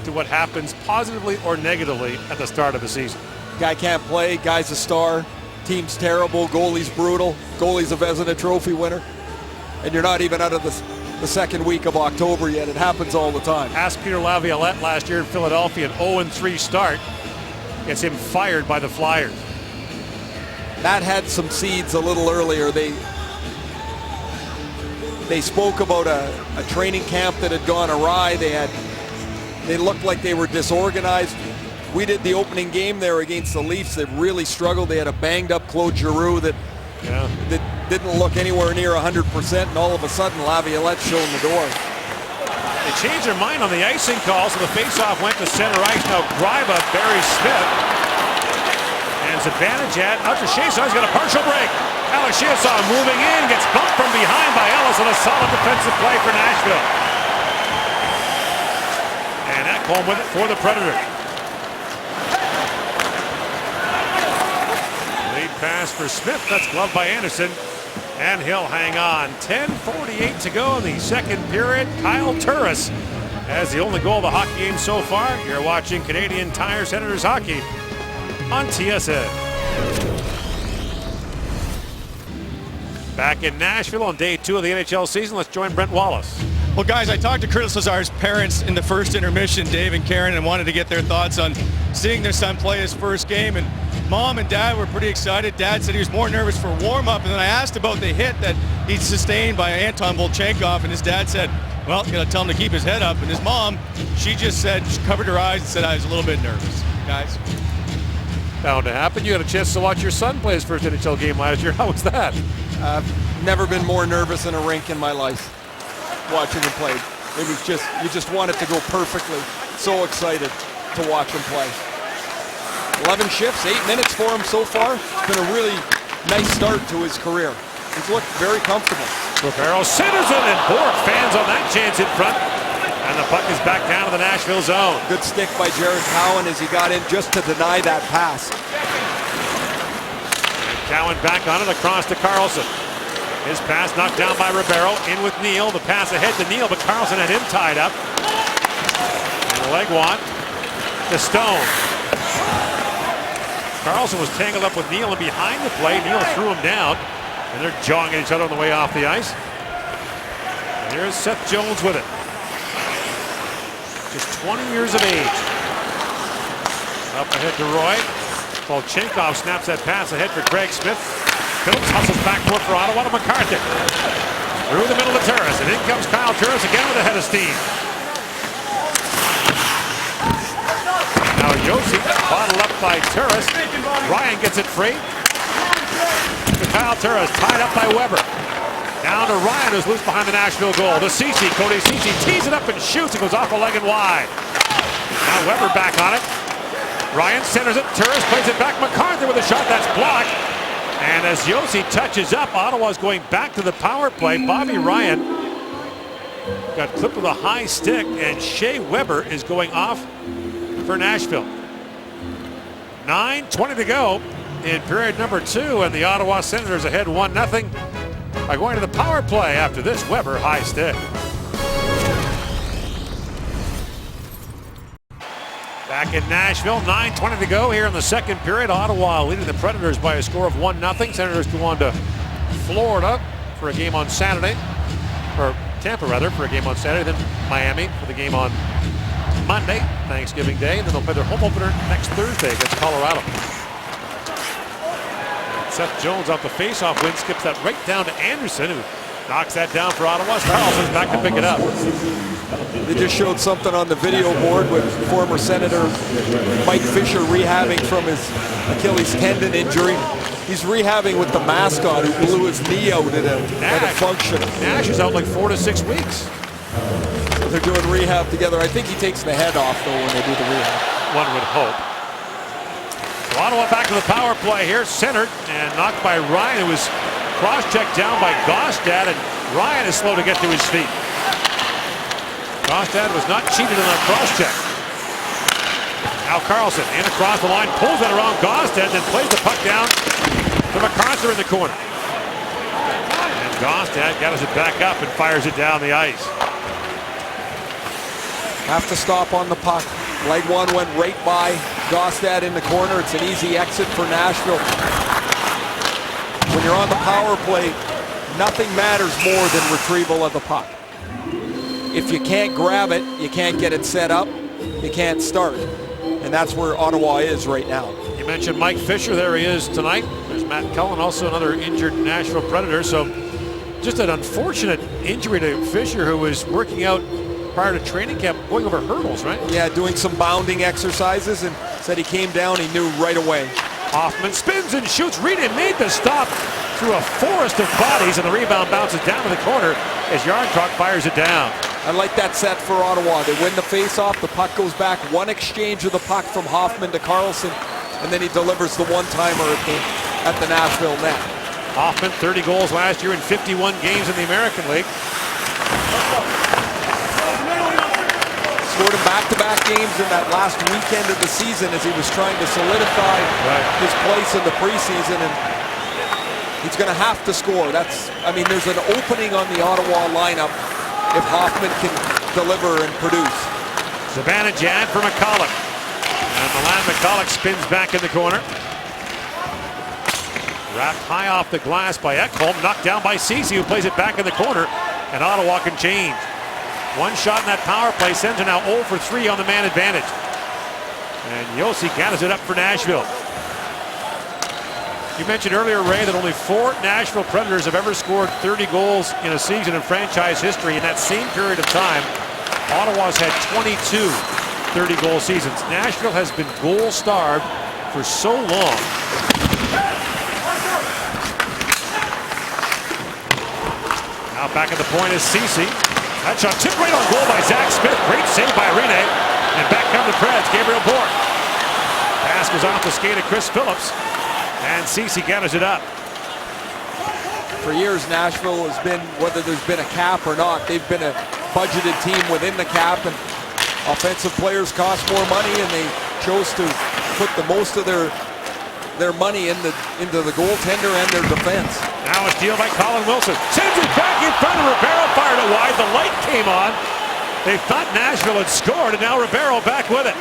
Speaker 1: to what happens positively or negatively at the start of a season.
Speaker 2: Guy can't play, guy's a star, team's terrible, goalie's brutal, goalie's a Vezina Trophy winner, and you're not even out of the second week of October yet. It happens all the time.
Speaker 1: Ask Peter Laviolette last year in Philadelphia, an 0-3 start gets him fired by the Flyers.
Speaker 2: Matt had some seeds a little earlier. They spoke about a training camp that had gone awry. They looked like they were disorganized. We did the opening game there against the Leafs. They really struggled. They had a banged up Claude Giroux that didn't look anywhere near 100%, and all of a sudden Laviolette showed the door.
Speaker 1: They changed their mind on the icing call, so the faceoff went to center ice. Now Gryba buries Smith. And Zibanejad out to Chiasson. He's got a partial break. Alex Chiasson moving in, gets bumped from behind by Ellis, and a solid defensive play for Nashville. And Ekholm with it for the Predators. Lead pass for Smith. That's gloved by Anderson. And he'll hang on. 10:48 to go in the second period. Kyle Turris has the only goal of the hockey game so far. You're watching Canadian Tire Senators hockey on TSN. Back in Nashville on day 2 of the NHL season. Let's join Brent Wallace.
Speaker 5: Well, guys, I talked to Curtis Lazar's parents in the first intermission, Dave and Karen, and wanted to get their thoughts on seeing their son play his first game. And Mom and Dad were pretty excited. Dad said he was more nervous for warm-up, and then I asked about the hit that he sustained by Anton Volchenkov, and his dad said, well, you gotta tell him to keep his head up. And his mom, she just said, she covered her eyes and said, I was a little bit nervous. Guys?
Speaker 1: Bound to happen. You had a chance to watch your son play his first NHL game last year. How was that?
Speaker 2: I've never been more nervous in a rink in my life watching him play. It was just, you just want it to go perfectly. So excited to watch him play. 11 shifts, 8 minutes for him so far. It's been a really nice start to his career. He's looked very comfortable.
Speaker 1: Ribeiro centers it, and Bourque fans on that chance in front. And the puck is back down to the Nashville zone.
Speaker 2: Good stick by Jared Cowan as he got in just to deny that pass.
Speaker 1: Cowan back on it across to Carlson. His pass knocked down by Ribeiro. In with Neal. The pass ahead to Neal, but Carlson had him tied up. And the leg want to Stone. Carlson was tangled up with Neal, and behind the play, Neal threw him down. And they're jawing at each other on the way off the ice. And here's Seth Jones with it. Just 20 years of age. Up ahead to Roy. Volchenkov snaps that pass ahead for Craig Smith. Phillips hustles back for Ottawa to McCarthy. Through the middle of Turris, and in comes Kyle Turris again with a head of steam. Now Josi bottled up by Turris. Ryan gets it free. To Kyle Turris, tied up by Weber. Down to Ryan, who's loose behind the Nashville goal. To Ceci, Cody Ceci tees it up and shoots. It goes off a leg and wide. Now Weber back on it. Ryan centers it. Turris plays it back. McCarthy with a shot that's blocked. And as Josi touches up, Ottawa's going back to the power play. Bobby Ryan got clipped with a high stick, and Shea Weber is going off for Nashville. 9:20 to go in period number 2, and the Ottawa Senators ahead 1-0 by going to the power play after this Weber high stick. Back in Nashville, 9:20 to go here in the second period. Ottawa leading the Predators by a score of 1-0. Senators go on to Florida for a game on Saturday, or Tampa rather, for a game on Saturday, then Miami for the game on Monday, Thanksgiving Day, and then they'll play their home opener next Thursday against Colorado. Seth Jones off the faceoff win, skips that right down to Anderson, who knocks that down for Ottawa. Carlson's back to pick it up.
Speaker 2: They just showed something on the video board with former Senator Mike Fisher rehabbing from his Achilles tendon injury. He's rehabbing with the mascot who blew his knee out at a function.
Speaker 1: Nash is out like 4 to 6 weeks.
Speaker 2: They're doing rehab together. I think he takes the head off, though, when they do the rehab.
Speaker 1: One would hope. So Ottawa back to the power play here, centered and knocked by Ryan, who was cross-checked down by Gaustad, and Ryan is slow to get to his feet. Gaustad was not cheated in that cross-check. Now Carlson in across the line, pulls it around Gaustad, then plays the puck down to MacArthur in the corner. And Gaustad gathers it back up and fires it down the ice.
Speaker 2: Have to stop on the puck. Leg one went right by Gaustad in the corner. It's an easy exit for Nashville. When you're on the power play, nothing matters more than retrieval of the puck. If you can't grab it, you can't get it set up, you can't start. And that's where Ottawa is right now.
Speaker 1: You mentioned Mike Fisher. There he is tonight. There's Matt Cullen, also another injured Nashville Predator. So just an unfortunate injury to Fisher, who was working out prior to training camp, going over hurdles, right?
Speaker 2: Yeah, doing some bounding exercises, and said he came down, he knew right away.
Speaker 1: Hoffman spins and shoots. Reed made the stop through a forest of bodies, and the rebound bounces down to the corner as Jarnkrok fires it down.
Speaker 2: I like that set for Ottawa. They win the face-off, the puck goes back, one exchange of the puck from Hoffman to Carlson, and then he delivers the one-timer at the Nashville net.
Speaker 1: Hoffman, 30 goals last year in 51 games in the American League.
Speaker 2: Scored in back-to-back games in that last weekend of the season as he was trying to solidify his place in the preseason, and he's going to have to score. There's an opening on the Ottawa lineup if Hoffman can deliver and produce.
Speaker 1: Zibanejad for McCulloch. And Milan McCulloch spins back in the corner. Wrapped high off the glass by Ekholm, knocked down by Ceci, who plays it back in the corner, and Ottawa can change. One shot in that power play sends her now 0 for 3 on the man advantage. And Josi gathers it up for Nashville. You mentioned earlier, Ray, that only 4 Nashville Predators have ever scored 30 goals in a season in franchise history. In that same period of time, Ottawa's had 22 30-goal seasons. Nashville has been goal-starved for so long. Now back at the point is Ceci. That shot tipped right on goal by Zach Smith. Great save by Rinne. And back come the Preds, Gabriel Bourque. Pass goes off the skate of Chris Phillips. And Ceci gathers it up.
Speaker 2: For years, Nashville has been, whether there's been a cap or not, they've been a budgeted team within the cap, and offensive players cost more money, and they chose to put the most of their money into the goaltender and their defense.
Speaker 1: Now a steal by Colin Wilson. Sends it back in front of Ribeiro, fired it wide. The light came on. They thought Nashville had scored, and now Ribeiro back with it.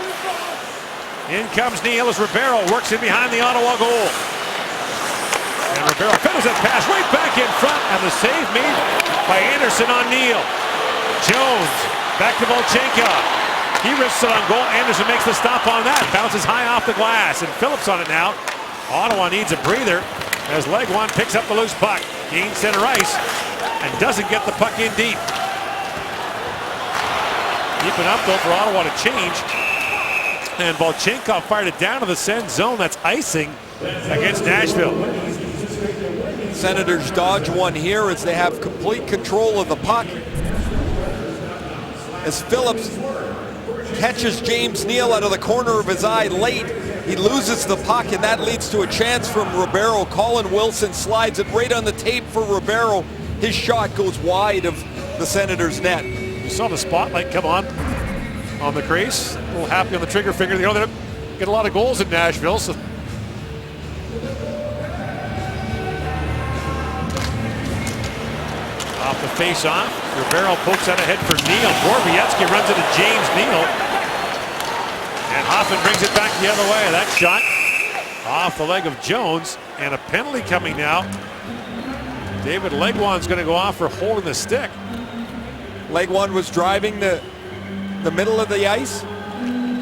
Speaker 1: In comes Neal as Ribeiro works in behind the Ottawa goal. And Ribeiro fiddles that pass right back in front, and the save made by Anderson on Neal. Jones back to Volchenkov. He risks it on goal. Anderson makes the stop on that. Bounces high off the glass, and Phillips on it now. Ottawa needs a breather as leg one picks up the loose puck. Gains center ice and doesn't get the puck in deep. Deep enough though for Ottawa to change. And Volchenkov fired it down to the send zone. That's icing against Nashville.
Speaker 2: Senators dodge one here as they have complete control of the puck. As Phillips catches James Neal out of the corner of his eye late, he loses the puck, and that leads to a chance from Ribeiro. Colin Wilson slides it right on the tape for Ribeiro. His shot goes wide of the Senators' net.
Speaker 1: You saw the spotlight come on the crease. A little happy on the trigger finger. They don't get a lot of goals in Nashville. So. Off the face-off, Ribeiro pokes out ahead for Neal. Borowiecki runs into James Neal. And Hoffman brings it back the other way. That shot off the leg of Jones, and a penalty coming now. David Legwan's going to go off for holding the stick.
Speaker 2: Legwan was driving the middle of the ice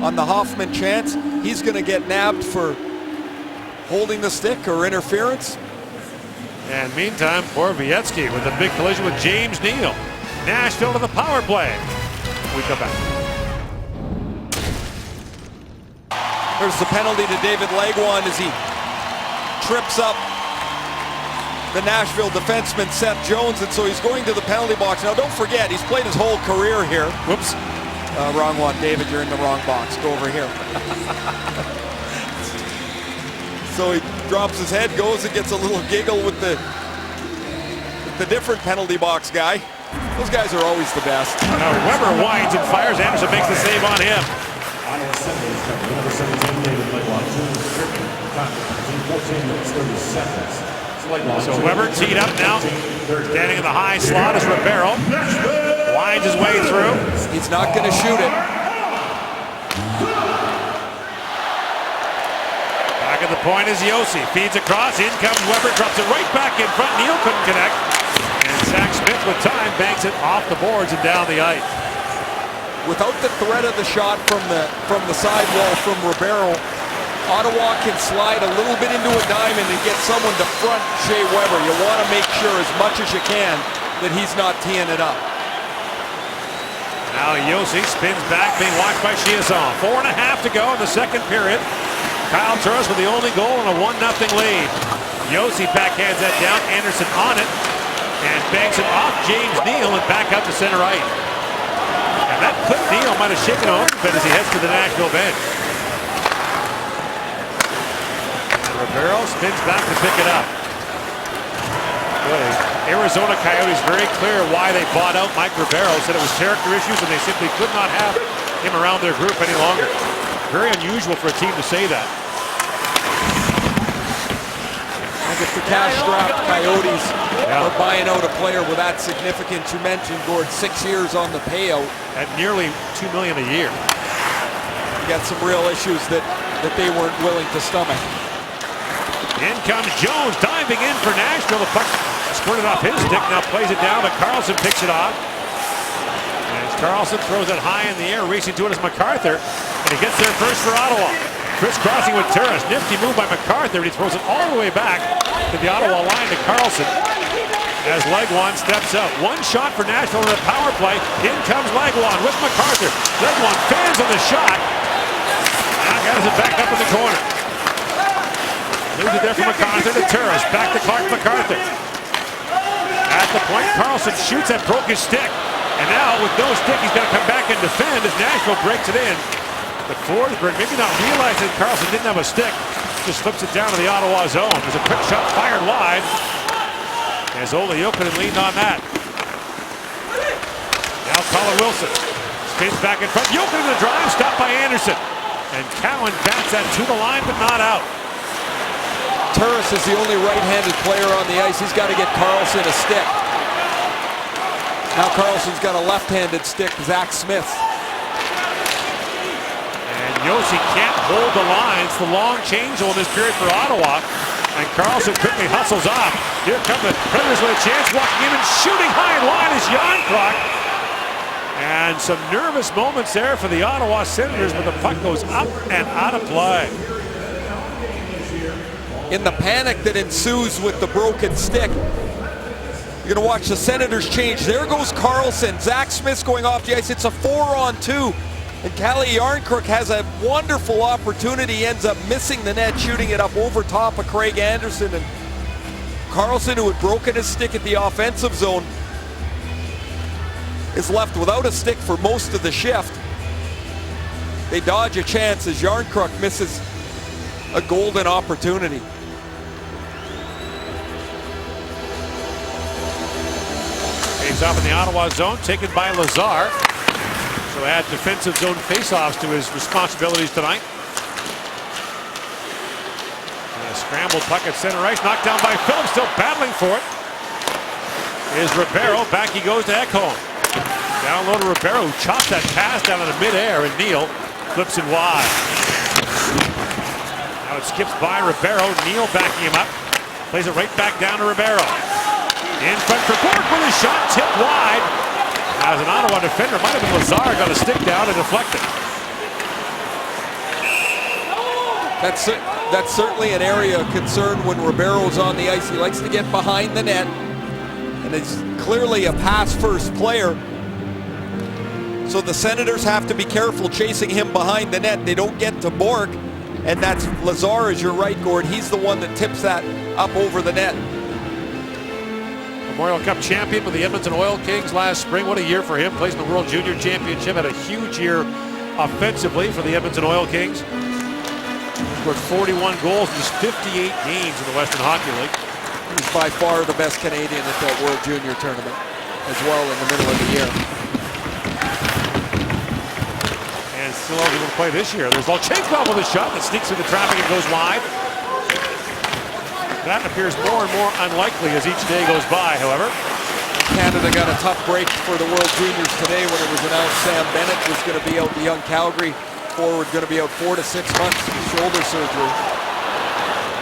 Speaker 2: on the Hoffman chance. He's going to get nabbed for holding the stick or interference.
Speaker 1: And meantime, Borowiecki with a big collision with James Neal. Nashville to the power play. We come back.
Speaker 2: There's the penalty to David Legwan as he trips up the Nashville defenseman Seth Jones, and so he's going to the penalty box. Now don't forget, he's played his whole career here. Whoops, wrong one. David, you're in the wrong box. Go over here. So he drops his head, goes and gets a little giggle with the different penalty box guy. Those guys are always the best.
Speaker 1: Now Weber winds and fires. Anderson makes the save on him. So Weber teed up now. Standing in the high slot is Ribeiro. Winds his way through.
Speaker 2: He's not going to shoot it.
Speaker 1: Back at the point is Yossi. Feeds across. In comes Weber. Drops it right back in front. Neal couldn't connect. And Zach Smith with time banks it off the boards and down the ice.
Speaker 2: Without the threat of the shot from the sidewall from Ribeiro, Ottawa can slide a little bit into a diamond and get someone to front Shea Weber. You want to make sure as much as you can that he's not teeing it up.
Speaker 1: Now Yossi spins back, being watched by Chiasson. 4.5 to go in the second period. Kyle Turris with the only goal and a 1-0 lead. Yossi backhands that down. Anderson on it and banks it off James Neal and back out to center ice. And that Cliff Neal might have shaken him a bit as he heads to the Nashville bench. Ribeiro spins back to pick it up. Arizona Coyotes very clear why they bought out Mike Ribeiro. Said it was character issues and they simply could not have him around their group any longer. Very unusual for a team to say that.
Speaker 2: I think it's the cash-strapped Coyotes are buying out a player with that significance. You mentioned, Gord, 6 years on the payout.
Speaker 1: At nearly $2 million a year.
Speaker 2: You got some real issues that they weren't willing to stomach.
Speaker 1: In comes Jones, diving in for Nashville. The puck squirted off his stick, now plays it down, but Carlson picks it off. As Carlson throws it high in the air, racing to it is MacArthur, and he gets there first for Ottawa. Chris crossing with Turris, nifty move by MacArthur, and he throws it all the way back to the Ottawa line to Carlson. As Legwand steps up. One shot for Nashville in the power play. In comes Legwand with MacArthur. Legwand fans on the shot. Now got it back up in the corner. Moves it there from MacArthur to Turris. Back to Clark MacArthur. At the point, Carlson shoots that broke his stick. And now with no stick, he's got to come back and defend as Nashville breaks it in. But Forsberg, maybe not realizing Carlson didn't have a stick, just flips it down to the Ottawa zone. There's a quick shot fired wide. As Ole Jokinen leaned on that. Now Colin Wilson spins back in front. Jokinen the drive, stopped by Anderson. And Cowan bats that to the line, but not out.
Speaker 2: Turris is the only right-handed player on the ice. He's got to get Carlson a stick. Now Carlson's got a left-handed stick, Zach Smith.
Speaker 1: And Yossi can't hold the line. It's the long change in this period for Ottawa. And Carlson quickly hustles off. Here come the Predators with a chance, walking in and shooting high and wide is Jarnkrok. And some nervous moments there for the Ottawa Senators, but the puck goes up and out of play.
Speaker 2: In the panic that ensues with the broken stick, you're going to watch the Senators change. There goes Carlson. Zach Smith's going off the ice. It's a 4-on-2. And Calle Jarnkrok has a wonderful opportunity, ends up missing the net, shooting it up over top of Craig Anderson. And Carlson, who had broken his stick at the offensive zone, is left without a stick for most of the shift. They dodge a chance as Jarnkrok misses a golden opportunity.
Speaker 1: Face off in the Ottawa zone, taken by Lazar. So add defensive zone faceoffs to his responsibilities tonight. And a scrambled puck at center ice, knocked down by Phillips, still battling for it. Is Ribeiro, back he goes to Ekholm. Down low to Ribeiro, who chopped that pass down in the midair, and Neal flips it wide. Now it skips by Ribeiro, Neal backing him up. Plays it right back down to Ribeiro. In front for Bork with his shot tipped wide. As an Ottawa defender, might have been Lazar, got a stick down and deflected.
Speaker 2: That's certainly an area of concern when Ribeiro's on the ice. He likes to get behind the net, and is clearly a pass-first player. So the Senators have to be careful chasing him behind the net. They don't get to Bork, and that's Lazar, as you're right, Gord. He's the one that tips that up over the net.
Speaker 1: Memorial Cup champion with the Edmonton Oil Kings last spring. What a year for him. Plays in the World Junior Championship. Had a huge year offensively for the Edmonton Oil Kings. Scored 41 goals in just 58 games in the Western Hockey League.
Speaker 2: He's by far the best Canadian at that World Junior Tournament as well in the middle of the year.
Speaker 1: And still eligible to play this year. There's Volchenkov with a shot that sneaks through the traffic and goes wide. That appears more and more unlikely as each day goes by, however.
Speaker 2: Canada got a tough break for the World Juniors today when it was announced Sam Bennett was going to be out. The young Calgary forward going to be out 4 to 6 months with shoulder surgery.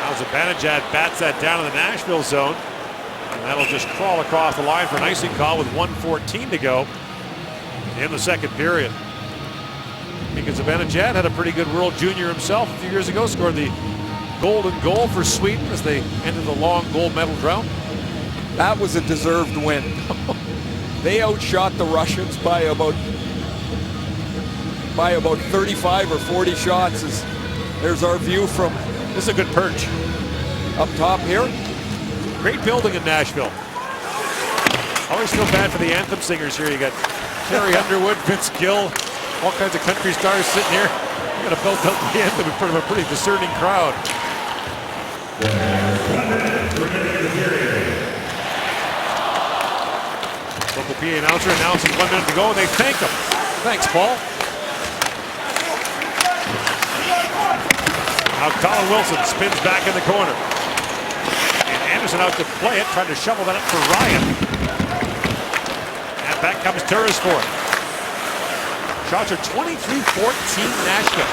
Speaker 1: Now Zibanejad bats that down in the Nashville zone. And that'll just crawl across the line for an icing call with 1:14 to go in the second period. Because Zibanejad had a pretty good World Junior himself a few years ago. Scored the golden goal for Sweden as they ended the long gold medal drought.
Speaker 2: That was a deserved win. They outshot the Russians by about 35 or 40 shots. There's our view from
Speaker 1: This is a good perch.
Speaker 2: up top here.
Speaker 1: Great building in Nashville. Always feel bad for the anthem singers here. You got Carrie Underwood, Vince Gill, all kinds of country stars sitting here. You got to belt out the anthem in front of a pretty discerning crowd. Local PA announcer announces 1 minute to go, and they thank him. Thanks, Paul. Now Colin Wilson spins back in the corner. And Anderson out to play it, trying to shovel that up for Ryan. And back comes Turris for it. Shots are 23-14 Nashville.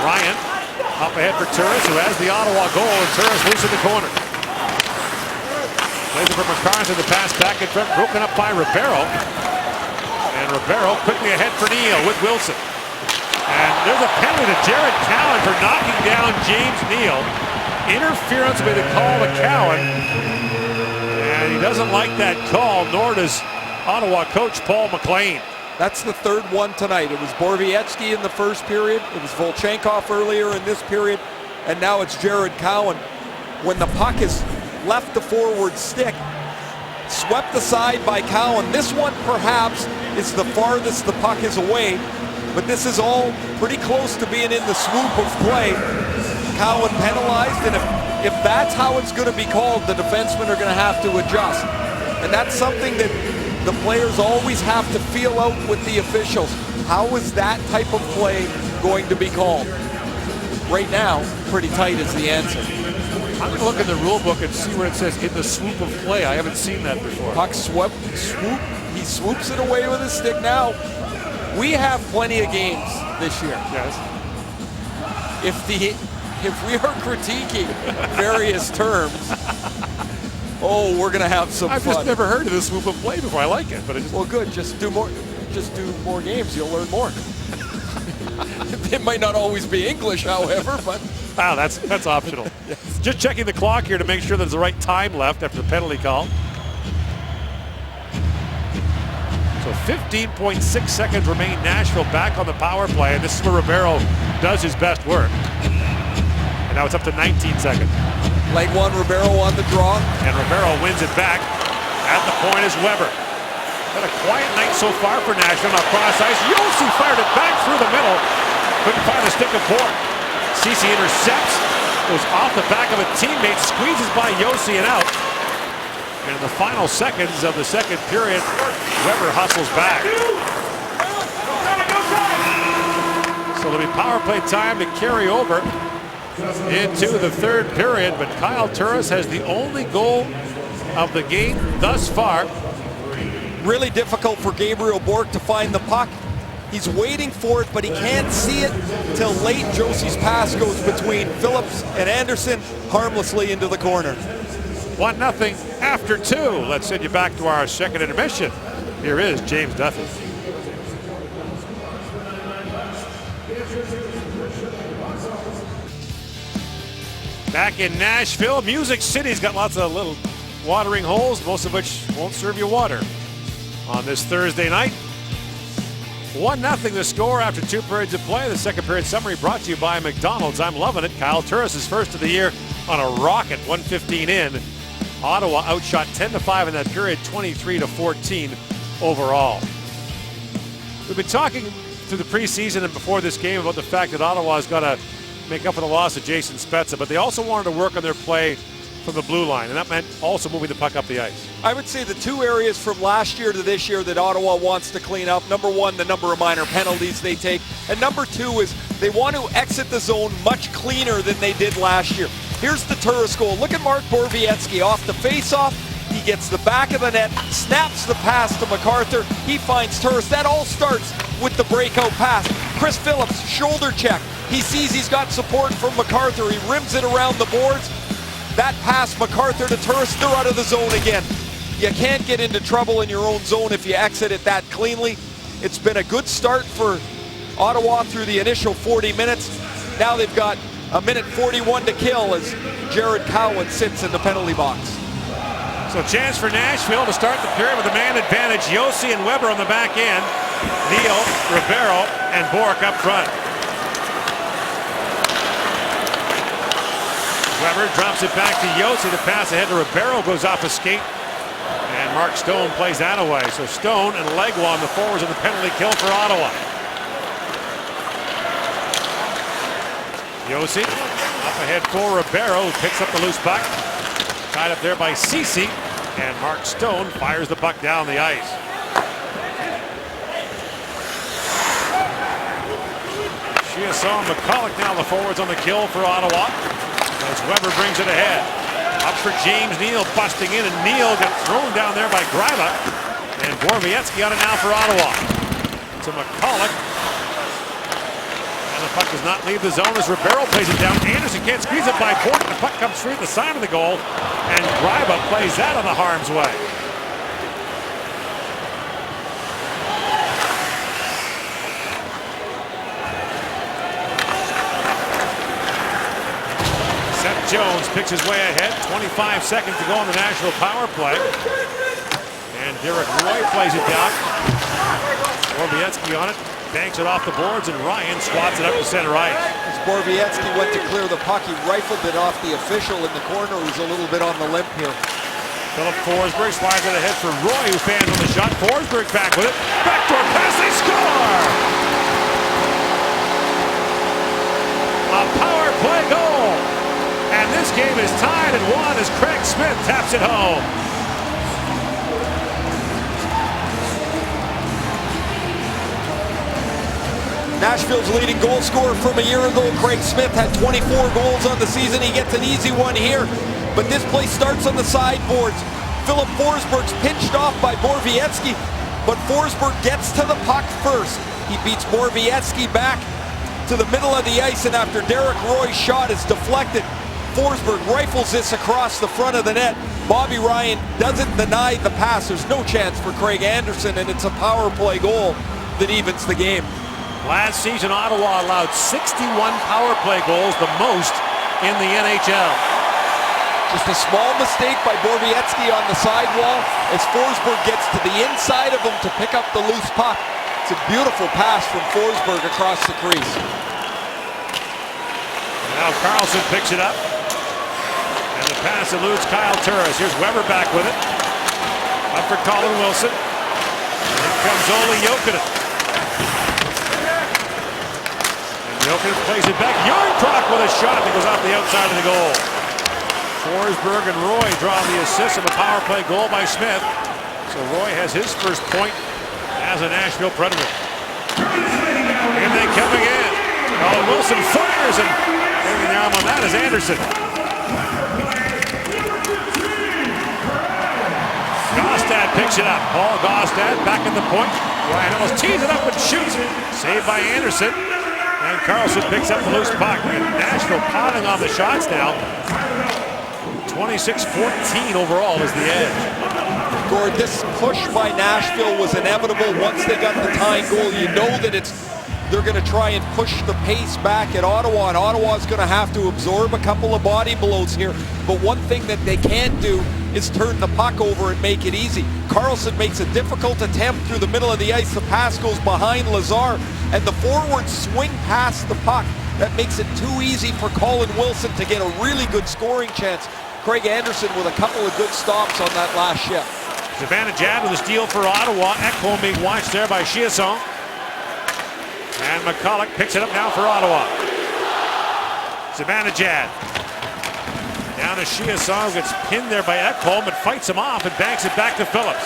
Speaker 1: Ryan up ahead for Turris, who has the Ottawa goal, and Turris loose in the corner. Plays it for McCarthy, the pass back in front, broken up by Ribeiro. And Ribeiro quickly ahead for Neal with Wilson. And there's a penalty to Jared Cowan for knocking down James Neal. Interference with a call to Cowan. And he doesn't like that call, nor does Ottawa coach Paul McLean.
Speaker 2: That's the third one tonight. It was Borowiecki in the first period. It was Volchenkov earlier in this period. And now it's Jared Cowan. When the puck is left the forward stick, swept aside by Cowan. This one perhaps is the farthest the puck is away, but this is all pretty close to being in the swoop of play. Cowan penalized, and if that's how it's going to be called, the defensemen are going to have to adjust. And that's something that the players always have to feel out with the officials. How is that type of play going to be called? Right now, pretty tight is the answer.
Speaker 1: I'm going to look in the rule book and see where it says in the swoop of play. I haven't seen that before.
Speaker 2: Puck swoop. He swoops it away with his stick. Now, we have plenty of games this year.
Speaker 1: Yes.
Speaker 2: If we are critiquing various terms, oh, we're going to have some
Speaker 1: I've
Speaker 2: fun.
Speaker 1: just never heard of the swoop of play before. I like it, but it just...
Speaker 2: Well, good. Just do more games. You'll learn more. It might not always be English, however, but...
Speaker 1: Wow, that's optional.
Speaker 2: Yes.
Speaker 1: Just checking the clock here to make sure there's the right time left after the penalty call. So 15.6 seconds remain. Nashville back on the power play, and this is where Ribeiro does his best work. And now it's up to 19 seconds.
Speaker 2: Leg one, Ribeiro on the draw.
Speaker 1: And Ribeiro wins it back. At the point is Weber. Had a quiet night so far for Nashville. Now cross ice. Josi fired it back through the middle. Couldn't find a stick of port. Ceci intercepts, goes off the back of a teammate, squeezes by Josi and out. And in the final seconds of the second period, Weber hustles back. So there'll be power play time to carry over into the third period, but Kyle Turris has the only goal of the game thus far.
Speaker 2: Really difficult for Gabriel Bourque to find the puck. He's waiting for it, but he can't see it till late. Josi's pass goes between Phillips and Anderson harmlessly into the corner.
Speaker 1: 1-0 after 2. Let's send you back to our second intermission. Here is James Duthie. Back in Nashville, Music City's got lots of little watering holes, most of which won't serve you water. On this Thursday night, 1-0 the score after 2 periods of play. The second period summary brought to you by McDonald's. I'm loving it. Kyle Turris is first of the year on a rocket, 1:15 in. Ottawa outshot 10-5 in that period, 23-14 overall. We've been talking through the preseason and before this game about the fact that Ottawa's got to make up for the loss of Jason Spezza, but they also wanted to work on their play from the blue line, and that meant also moving the puck up the ice.
Speaker 2: I would say the two areas from last year to this year that Ottawa wants to clean up, number one, the number of minor penalties they take, and number two is they want to exit the zone much cleaner than they did last year. Here's the Turris goal. Look at Mark Borowiecki off the face-off. He gets the back of the net, snaps the pass to MacArthur. He finds Turris. That all starts with the breakout pass. Chris Phillips, shoulder check. He sees he's got support from MacArthur. He rims it around the boards. That pass, MacArthur to Turris, they're out of the zone again. You can't get into trouble in your own zone if you exit it that cleanly. It's been a good start for Ottawa through the initial 40 minutes. Now they've got a minute 41 to kill as Jared Cowan sits in the penalty box.
Speaker 1: So chance for Nashville to start the period with a man advantage. Josi and Weber on the back end. Neal, Ribeiro, and Bourque up front. Weber drops it back to Josi. The pass ahead to Ribeiro goes off a skate. And Mark Stone plays that away. So Stone and Legua on the forwards of the penalty kill for Ottawa. Josi up ahead for Ribeiro, who picks up the loose puck. Tied up there by Ceci. And Mark Stone fires the puck down the ice. Chiasson and McCulloch now the forwards on the kill for Ottawa. As Weber brings it ahead. Up for James Neal, busting in, and Neal gets thrown down there by Greiba. And Borowiecki on it now for Ottawa. To McCulloch. And the puck does not leave the zone as Ribeiro plays it down. Anderson can't squeeze it by Bourque. The puck comes through at the side of the goal. And Greiba plays that on the harm's way. Jones picks his way ahead. 25 seconds to go on the National power play. And Derek Roy plays it down. Borowiecki on it. Banks it off the boards, and Ryan swats it up to center ice.
Speaker 2: As Borowiecki went to clear the puck, he rifled it off the official in the corner, who's a little bit on the limp here.
Speaker 1: Philip Forsberg slides it ahead for Roy, who fans on the shot. Forsberg back with it. Backdoor pass, they score! A power play goal! And this game is tied at 1 as Craig Smith taps it home.
Speaker 2: Nashville's leading goal scorer from a year ago, Craig Smith, had 24 goals on the season. He gets an easy one here, but this play starts on the sideboards. Philip Forsberg's pinched off by Borowiecki, but Forsberg gets to the puck first. He beats Borowiecki back to the middle of the ice, and after Derek Roy's shot is deflected, Forsberg rifles this across the front of the net. Bobby Ryan doesn't deny the pass. There's no chance for Craig Anderson, and it's a power play goal that evens the game.
Speaker 1: Last season, Ottawa allowed 61 power play goals, the most in the NHL.
Speaker 2: Just a small mistake by Borowiecki on the sidewall as Forsberg gets to the inside of him to pick up the loose puck. It's a beautiful pass from Forsberg across the crease.
Speaker 1: Now Carlson picks it up. And the pass eludes Kyle Turris. Here's Weber back with it. Up for Colin Wilson. Here comes Olli Jokinen. And Jokinen plays it back. Jarnkrok with a shot that goes off the outside of the goal. Forsberg and Roy draw the assist of a power play goal by Smith. So Roy has his first point as a Nashville Predator. And they come again. Colin Wilson fires, and getting the arm on that is Anderson. Gaustad picks it up. Paul Gaustad back at the point. Ryan Ellis tees it up and shoots. Saved by Anderson. And Carlson picks up the loose puck. And Nashville piling on the shots now. 26-14 overall is the edge.
Speaker 2: Gord, this push by Nashville was inevitable once they got the tying goal. You know that they're going to try and push the pace back at Ottawa, and Ottawa's going to have to absorb a couple of body blows here. But one thing that they can't do is turn the puck over and make it easy. Carlson makes a difficult attempt through the middle of the ice. The pass goes behind Lazar, and the forwards swing past the puck. That makes it too easy for Colin Wilson to get a really good scoring chance. Craig Anderson with a couple of good stops on that last shift.
Speaker 1: Zibanejad with a steal for Ottawa. Ekholm being watched there by Chiasson. And McCulloch picks it up now for Ottawa. Zibanejad. Down to Chiasson, gets pinned there by Ekholm, but fights him off and banks it back to Phillips.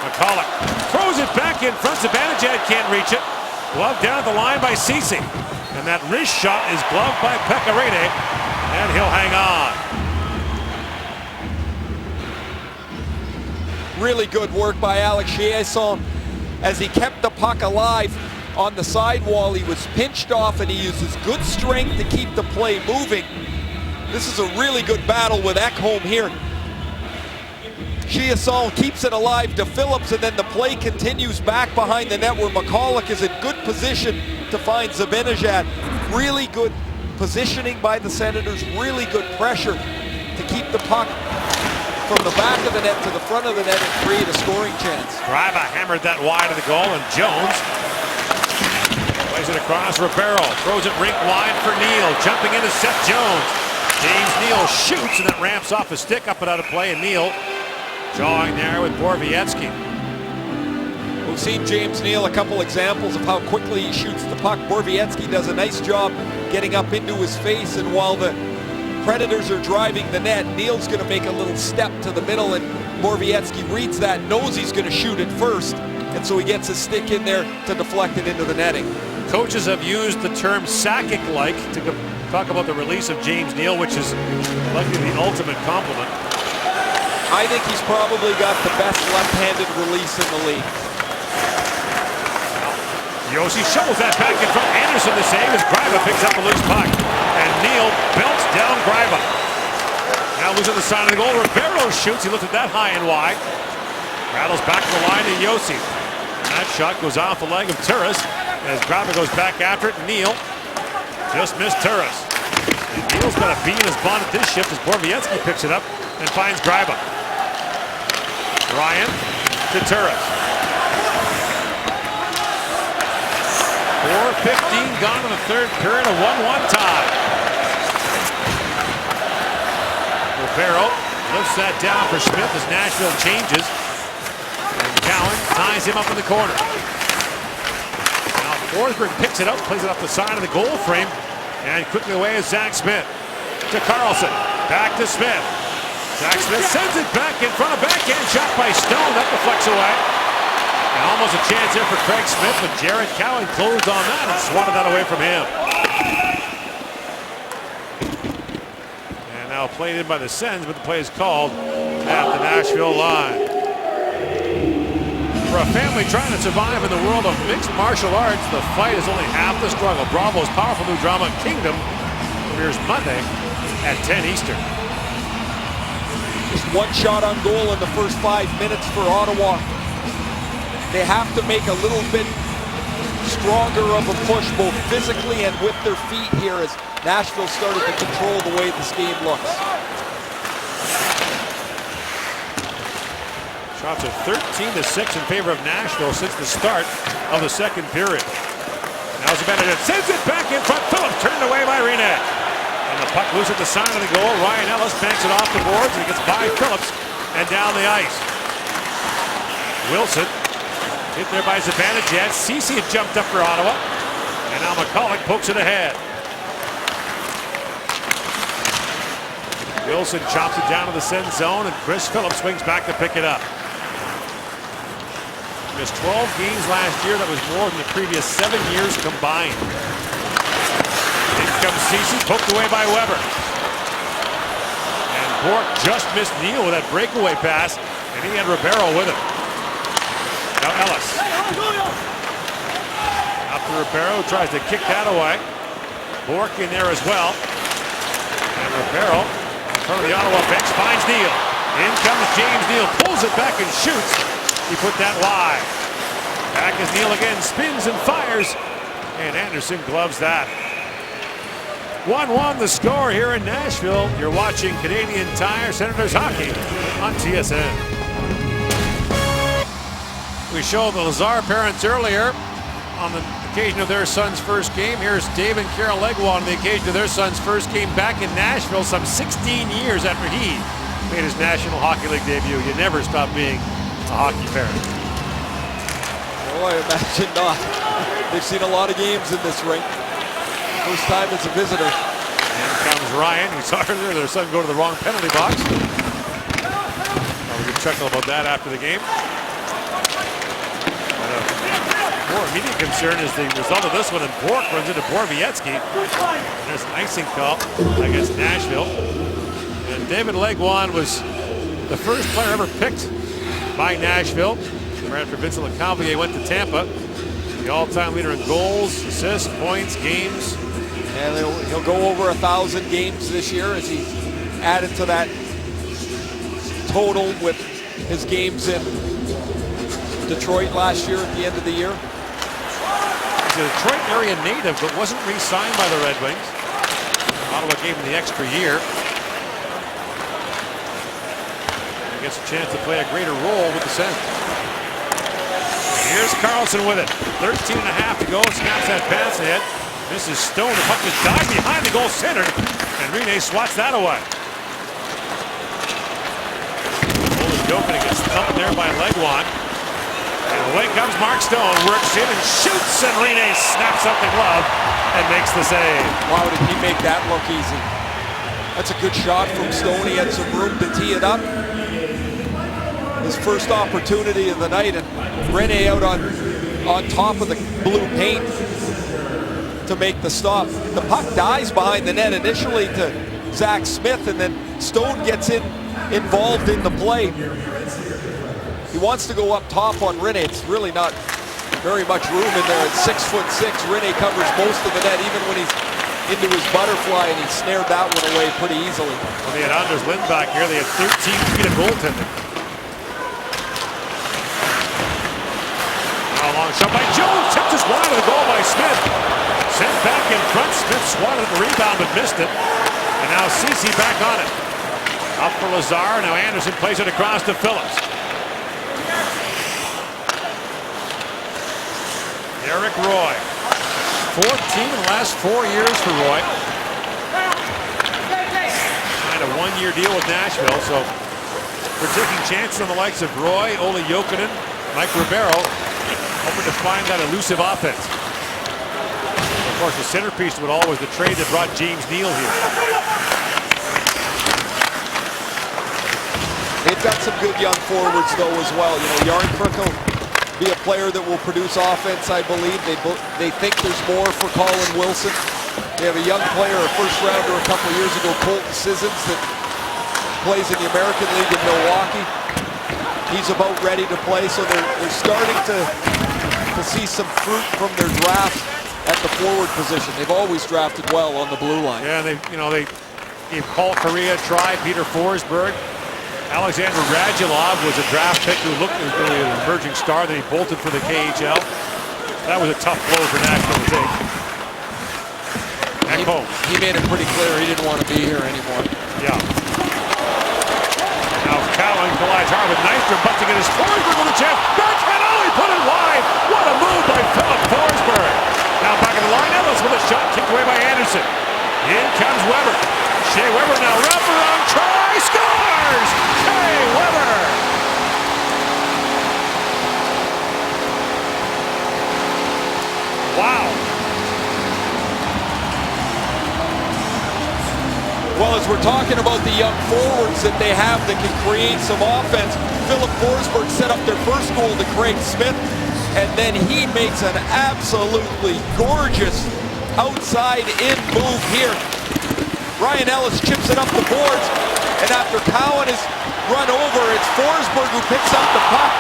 Speaker 1: McCulloch throws it back in front. Zibanejad can't reach it. Glove down at the line by Ceci. And that wrist shot is gloved by Pecorine. And he'll hang on.
Speaker 2: Really good work by Alex Chiasson as he kept the puck alive on the sidewall. He was pinched off and he uses good strength to keep the play moving. This is a really good battle with Ekholm here. Chiasson keeps it alive to Phillips, and then the play continues back behind the net where McCulloch is in good position to find Zibanejad. Really good positioning by the Senators, really good pressure to keep the puck from the back of the net to the front of the net and create a scoring chance.
Speaker 1: Greiba hammered that wide of the goal, and Jones plays it across. Ribeiro throws it rink wide for Neal. Jumping in to Seth Jones. James Neal shoots, and it ramps off a stick up and out of play, and Neal jawing there with Borowiecki.
Speaker 2: We've seen James Neal a couple examples of how quickly he shoots the puck. Borowiecki does a nice job getting up into his face, and while the Predators are driving the net, Neal's going to make a little step to the middle, and Borowiecki reads that, knows he's going to shoot it first, and so he gets his stick in there to deflect it into the netting.
Speaker 1: Coaches have used the term Sakic-like to talk about the release of James Neal, which is likely the ultimate compliment.
Speaker 2: I think he's probably got the best left-handed release in the league.
Speaker 1: Josi shovels that back in front. Anderson to save as Greiba picks up the loose puck. And Neal belts down Greiba. Now losing the side of the goal. Ribeiro shoots. He lifted that high and wide. Rattles back to the line to Josi. That shot goes off the leg of Turris as Greiba goes back after it. Neal just missed Turris. And Neal's got a bee in his bonnet this shift as Borowiecki picks it up and finds Greiba. Ryan to Turris. 4:15 gone in the third period, a 1-1 tie. Ribeiro lifts that down for Smith as Nashville changes. And Cowan ties him up in the corner. Now Forsberg picks it up, plays it up the side of the goal frame, and quickly away is Zach Smith. To Carlson, back to Smith. Zach Smith sends it back in front of backhand shot by Stone. That deflects away. And almost a chance there for Craig Smith, but Jared Cowan closed on that and swatted that away from him. And now played in by the Sens, but the play is called at the Nashville line. For a family trying to survive in the world of mixed martial arts, the fight is only half the struggle. Bravo's powerful new drama, Kingdom, premieres Monday at 10 Eastern.
Speaker 2: Just one shot on goal in the first 5 minutes for Ottawa. They have to make a little bit stronger of a push, both physically and with their feet here, as Nashville started to control the way this game looks.
Speaker 1: Shots are 13-6 in favor of Nashville since the start of the second period. Now Zibanejad sends it back in front. Phillips turned away by Rinat. And the puck loose at the side of the goal. Ryan Ellis banks it off the boards and he gets by Phillips and down the ice. Wilson hit there by Zibanejad. Ceci had jumped up for Ottawa. And now McCulloch pokes it ahead. Wilson chops it down to the Sens zone, and Chris Phillips swings back to pick it up. Missed 12 games last year. That was more than the previous 7 years combined. In comes Ceci, poked away by Weber. And Bourque just missed Neal with that breakaway pass, and he had Ribeiro with him. Now Ellis. Out to Ribeiro, tries to kick that away. Bourque in there as well. And Ribeiro in front of the Ottawa bench finds Neal. In comes James Neal, pulls it back and shoots. He put that wide. Back is Neal again, spins and fires. And Anderson gloves that. 1-1 the score here in Nashville. You're watching Canadian Tire Senators hockey on TSN. We showed the Lazar parents earlier on the occasion of their son's first game. Here's Dave and Carol Legwand on the occasion of their son's first game back in Nashville some 16 years after he made his National Hockey League debut. You never stop being a hockey parent.
Speaker 2: Oh, I imagine not. They've seen a lot of games in this rink. First time as a visitor.
Speaker 1: And comes Ryan. We saw earlier their son go to the wrong penalty box. We can chuckle about that after the game. More immediate concern is the result of this one, and Bork runs into Borowiecki. There's an icing call against Nashville. And David Legwand was the first player ever picked by Nashville. Right after Vincent Lecavalier went to Tampa. The all-time leader in goals, assists, points, games.
Speaker 2: And he'll go over 1,000 games this year as he added to that total with his games in Detroit last year at the end of the year.
Speaker 1: He's a Detroit area native, but wasn't re-signed by the Red Wings. Ottawa gave him the extra year. He gets a chance to play a greater role with the Sens. Here's Carlson with it. 13 and a half to go. Snaps that pass ahead. Misses Stone. The puck is dived behind the goal centered. And Rene swats that away. Open gets thumped there by Legwand. And away comes Mark Stone. Works in and shoots. And Rene snaps up the glove and makes the save.
Speaker 2: Wow, did he make that look easy? That's a good shot from Stone. He had some room to tee it up. His first opportunity of the night, and Rene out on top of the blue paint to make the stop. The puck dies behind the net initially to Zach Smith, and then Stone gets involved in the play. He wants to go up top on Rene. It's really not very much room in there. At 6'6", Rene covers most of the net, even when he's into his butterfly, and he snared that one away pretty easily.
Speaker 1: When they had Anders Lindback here, they had 13 feet of goaltending. Long shot by Jones, tipped just wide of the goal by Smith. Sent back in front, Smith swatted at the rebound but missed it. And now Ceci back on it. Up for Lazar, now Anderson plays it across to Phillips. Eric Roy. 14 in the last 4 years for Roy. Signed a one-year deal with Nashville, so we're taking chances on the likes of Roy, Ole Jokinen, Mike Ribeiro, hoping to find that elusive offense. Of course, the centerpiece of it all was the trade that brought James Neal here.
Speaker 2: They've got some good young forwards, though, as well. You know, Jarnkrok will be a player that will produce offense, I believe. They think there's more for Colin Wilson. They have a young player, a first-rounder a couple of years ago, Colton Sissons, that plays in the American League in Milwaukee. He's about ready to play, so they're starting to see some fruit from their draft at the forward position. They've always drafted well on the blue line.
Speaker 1: Yeah, they gave Paul Correa a try, Peter Forsberg. Alexander Radulov was a draft pick who looked as really an emerging star. Then he bolted for the KHL. That was a tough blow for Nashville to take.
Speaker 2: He made it pretty clear he didn't want to be here anymore.
Speaker 1: Yeah. Now Cowan collides hard with Nystrom, busting at his Forsberg with a chance. Bertrand, he put it wide. What a move by Philip Forsberg. Now back in the line, Ellis with a shot kicked away by Anderson. In comes Weber. Shea Weber now wraparound try, scores! Shea Weber. Wow.
Speaker 2: Well, as we're talking about the young forwards that they have that can create some offense, Philip Forsberg set up their first goal to Craig Smith, and then he makes an absolutely gorgeous outside-in move here. Ryan Ellis chips it up the boards, and after Cowan is run over, it's Forsberg who picks up the puck.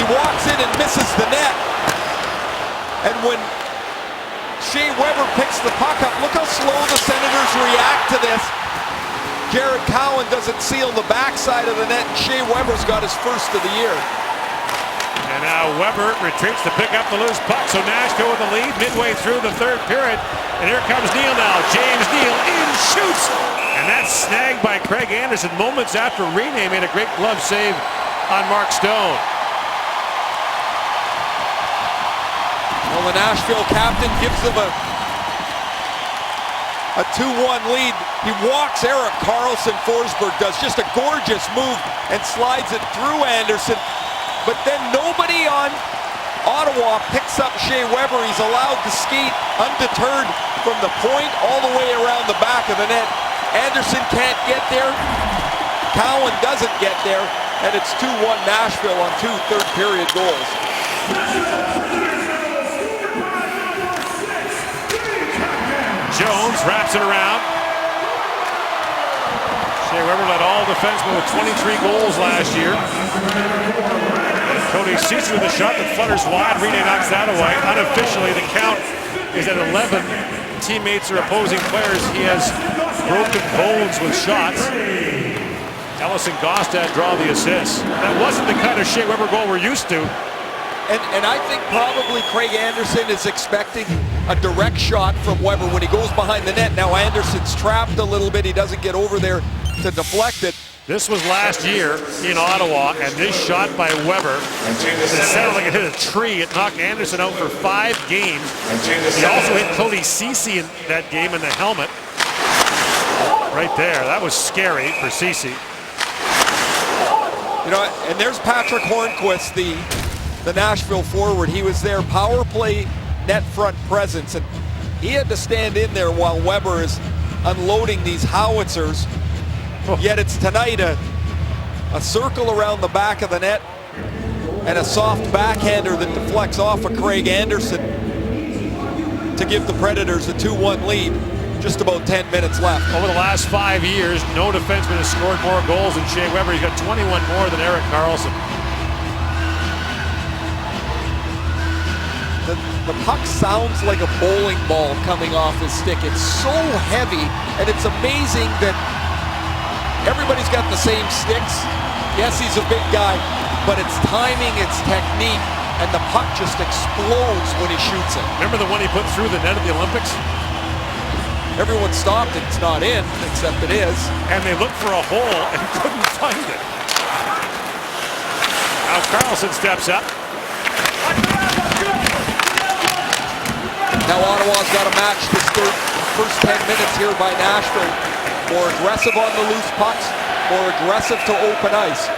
Speaker 2: He walks in and misses the net. And when Shea Weber picks the puck up, look how slow the Senators react to this. Jared Cowan doesn't seal the backside of the net, and Shea Weber's got his first of the year.
Speaker 1: And now Weber retreats to pick up the loose puck. So Nashville with the lead midway through the third period. And here comes Neal now. James Neal in, shoots. And that's snagged by Craig Anderson moments after Rene made a great glove save on Mark Stone.
Speaker 2: the Nashville captain gives them a 2-1 lead. He walks Erik Karlsson. Forsberg does just a gorgeous move and slides it through Anderson. But then nobody on Ottawa picks up Shea Weber. He's allowed to skate undeterred from the point all the way around the back of the net. Anderson can't get there. Cowan doesn't get there. And it's 2-1 Nashville on 2 third-period goals.
Speaker 1: Jones wraps it around. Shea Weber led all defensemen with 23 goals last year. And Cody Ceci with a shot that flutters wide. Rene knocks that away. Unofficially, the count is at 11. Teammates or opposing players. He has broken bones with shots. Ellis and Gaustad draw the assists. That wasn't the kind of Shea Weber goal we're used to.
Speaker 2: And I think probably Craig Anderson is expecting a direct shot from Weber when he goes behind the net. Now Anderson's trapped a little bit. He doesn't get over there to deflect it.
Speaker 1: This was last year in Ottawa, and this shot by Weber, it sounded like it hit a tree. It knocked Anderson out for 5 games. He also hit Cody Ceci in that game in the helmet. Right there, that was scary for Ceci.
Speaker 2: You know, and there's Patrick Hornquist, the Nashville forward. He was their power play net front presence, and he had to stand in there while Weber is unloading these howitzers. Yet it's tonight a circle around the back of the net and a soft backhander that deflects off of Craig Anderson to give the Predators a 2-1 lead. Just about 10 minutes left.
Speaker 1: Over the last 5 years, no defenseman has scored more goals than Shea Weber. He's got 21 more than Erik Karlsson.
Speaker 2: The puck sounds like a bowling ball coming off his stick. It's so heavy, and it's amazing that everybody's got the same sticks. Yes, he's a big guy, but it's timing, it's technique, and the puck just explodes when he shoots it.
Speaker 1: Remember the one he put through the net at the Olympics?
Speaker 2: Everyone stopped, it's not in, except it is.
Speaker 1: And they looked for a hole and couldn't find it. Now Karlsson steps up.
Speaker 2: Now Ottawa's got to match this first 10 minutes here by Nashville. More aggressive on the loose pucks, more aggressive to open ice.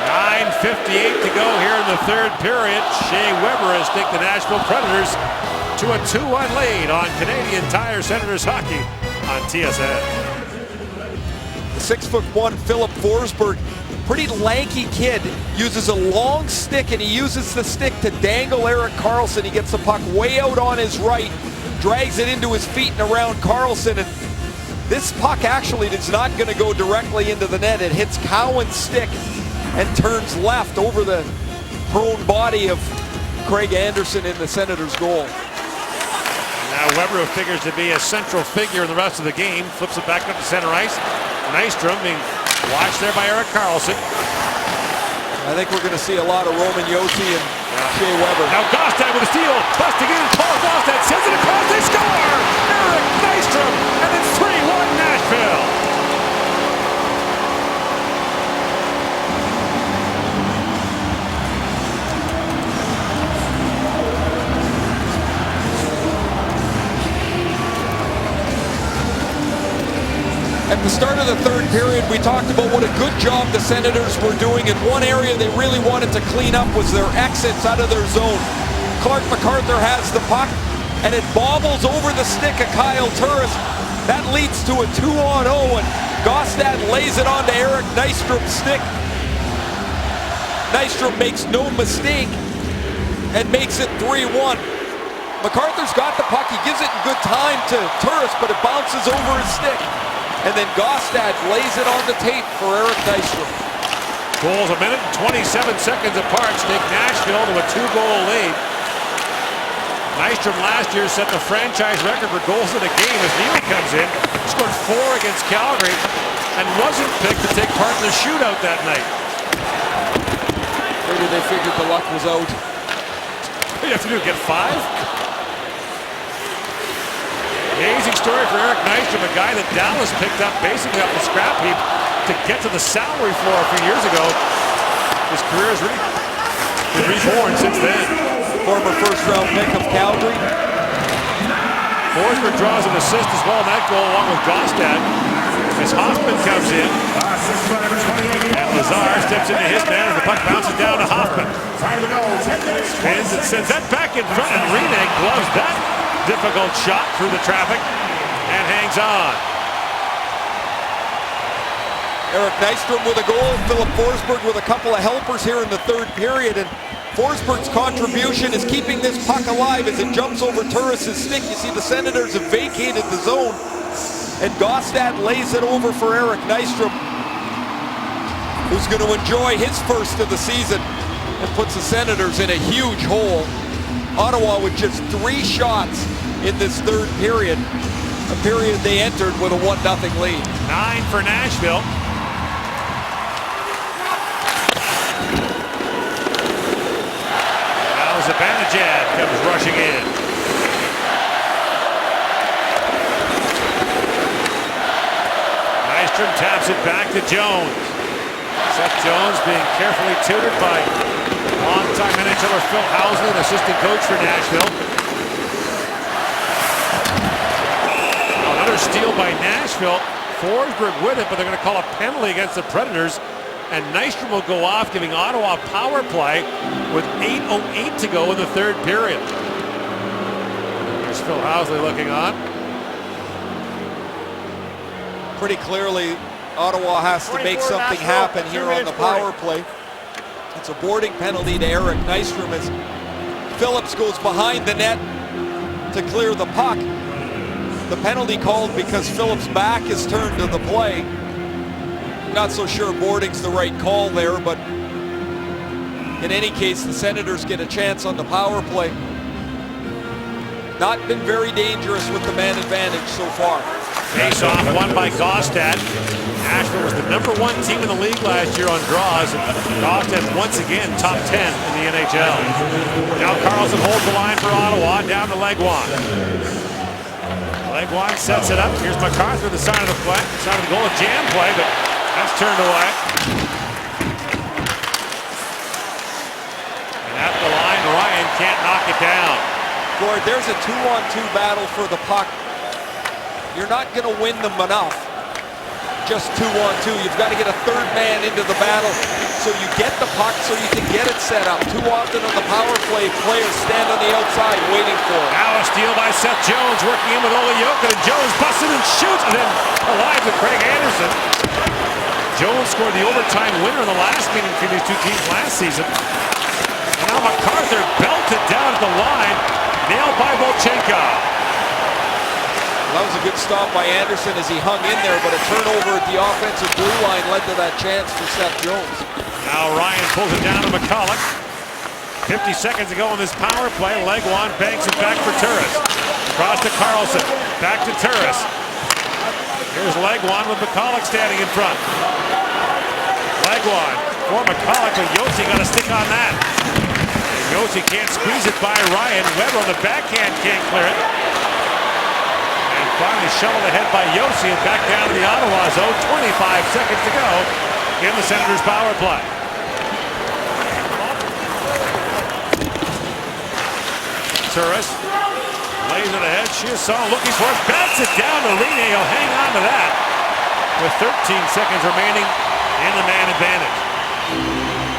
Speaker 1: 9:58 to go here in the third period. Shea Weber has taken the Nashville Predators to a 2-1 lead on Canadian Tire Senators hockey on TSN.
Speaker 2: The 6'1" Philip Forsberg, pretty lanky kid, uses a long stick, and he uses the stick to dangle Erik Karlsson. He gets the puck way out on his right, drags it into his feet and around Karlsson, and this puck actually is not going to go directly into the net. It hits Cowan's stick and turns left over the prone body of Craig Anderson in the Senators' goal.
Speaker 1: Now Weber, who figures to be a central figure in the rest of the game, flips it back up to center ice. Nystrom being watched there by Erik Karlsson.
Speaker 2: I think we're going to see a lot of Roman Josi and Shea Weber.
Speaker 1: Now Gaustad with a steal, busting in. Paul Gaustad sends it across. They score! Erik Nystrom, and it's 3-1 Nashville.
Speaker 2: At the start of the third period, we talked about what a good job the Senators were doing. In one area they really wanted to clean up was their exits out of their zone. Clark MacArthur has the puck, and it bobbles over the stick of Kyle Turris. That leads to a 2-on-0, and Gaustad lays it onto Erik Nystrom's stick. Nystrom makes no mistake and makes it 3-1. MacArthur's got the puck. He gives it in good time to Turris, but it bounces over his stick. And then Gaustad lays it on the tape for Erik Nystrom.
Speaker 1: Goals a minute and 27 seconds apart to take Nashville to a 2-goal lead. Nystrom last year set the franchise record for goals in a game as Neely comes in, scored 4 against Calgary, and wasn't picked to take part in the shootout that night.
Speaker 2: Maybe they figured the luck was out.
Speaker 1: What do you have to do, get 5? Amazing story for Erik Nystrom, a guy that Dallas picked up basically off the scrap heap to get to the salary floor a few years ago. His career has really been reborn since then.
Speaker 2: former first-round pick of Calgary.
Speaker 1: Forsberg draws an assist as well in that goal along with Gostad as Hoffman comes in. And Lazar steps into his man as the puck bounces down to Hoffman. Spins and sends that back in front, and Rinne gloves that difficult shot through the traffic and hangs on.
Speaker 2: Eric Nystrom with a goal, Philip Forsberg with a couple of helpers here in the third period, and Forsberg's contribution is keeping this puck alive as it jumps over Turris' stick. You see the Senators have vacated the zone, and Gostad lays it over for Eric Nystrom, who's going to enjoy his first of the season and puts the Senators in a huge hole. Ottawa with just 3 shots in this third period, a period they entered with a 1-0 lead.
Speaker 1: 9 for Nashville. Zibanejad comes rushing in. Nystrom taps it back to Jones. Seth Jones being carefully tutored by longtime NHLer Phil Housley, assistant coach for Nashville. Another steal by Nashville. Forsberg with it, but they're going to call a penalty against the Predators. And Nystrom will go off, giving Ottawa power play with 8:08 to go in the third period. Here's Phil Housley looking on.
Speaker 2: Pretty clearly, Ottawa has to make something happen here on the power play. It's a boarding penalty to Eric Nystrom as Phillips goes behind the net to clear the puck. The penalty called because Phillips' back is turned to the play. Not so sure boarding's the right call there, but in any case, the Senators get a chance on the power play. Not been very dangerous with the man advantage so far.
Speaker 1: Face-off won by Gostad. Nashville was the #1 team in the league last year on draws, and Gostad once again top 10 in the NHL. Now Carlson holds the line for Ottawa, down to Legwand. Legwand sets it up. Here's MacArthur, the side of the play, side of the goal, a jam play, but that's turned away. And at the line, Ryan can't knock it down.
Speaker 2: Gord, there's a 2-on-2 battle for the puck. You're not going to win them enough. Just 2-on-2. You've got to get a third man into the battle so you get the puck so you can get it set up. Too often on the power play, players stand on the outside waiting for it.
Speaker 1: Now a steal by Seth Jones, working in with Ole Jokinen, and Jones busts it and shoots, and then alive with Craig Anderson. Jones scored the overtime winner in the last meeting between these two teams last season. And now MacArthur belted down at the line, nailed by Volchenko.
Speaker 2: That was a good stop by Anderson as he hung in there, but a turnover at the offensive blue line led to that chance for Seth Jones.
Speaker 1: Now Ryan pulls it down to McCulloch. 50 seconds to go on this power play. Legwand banks it back for Turris. Across to Carlson. Back to Turris. Here's Legwand with McCulloch standing in front. Legwand for McCulloch, but Josi got a stick on that. Josi can't squeeze it by Ryan. Weber on the backhand can't clear it. And finally shoveled ahead by Josi and back down to the Ottawa zone. 25 seconds to go in the Senators' power play. Turris lays it ahead. Chiasson looking for it. Bats it down to Rinne. He'll hang on to that with 13 seconds remaining in the man advantage.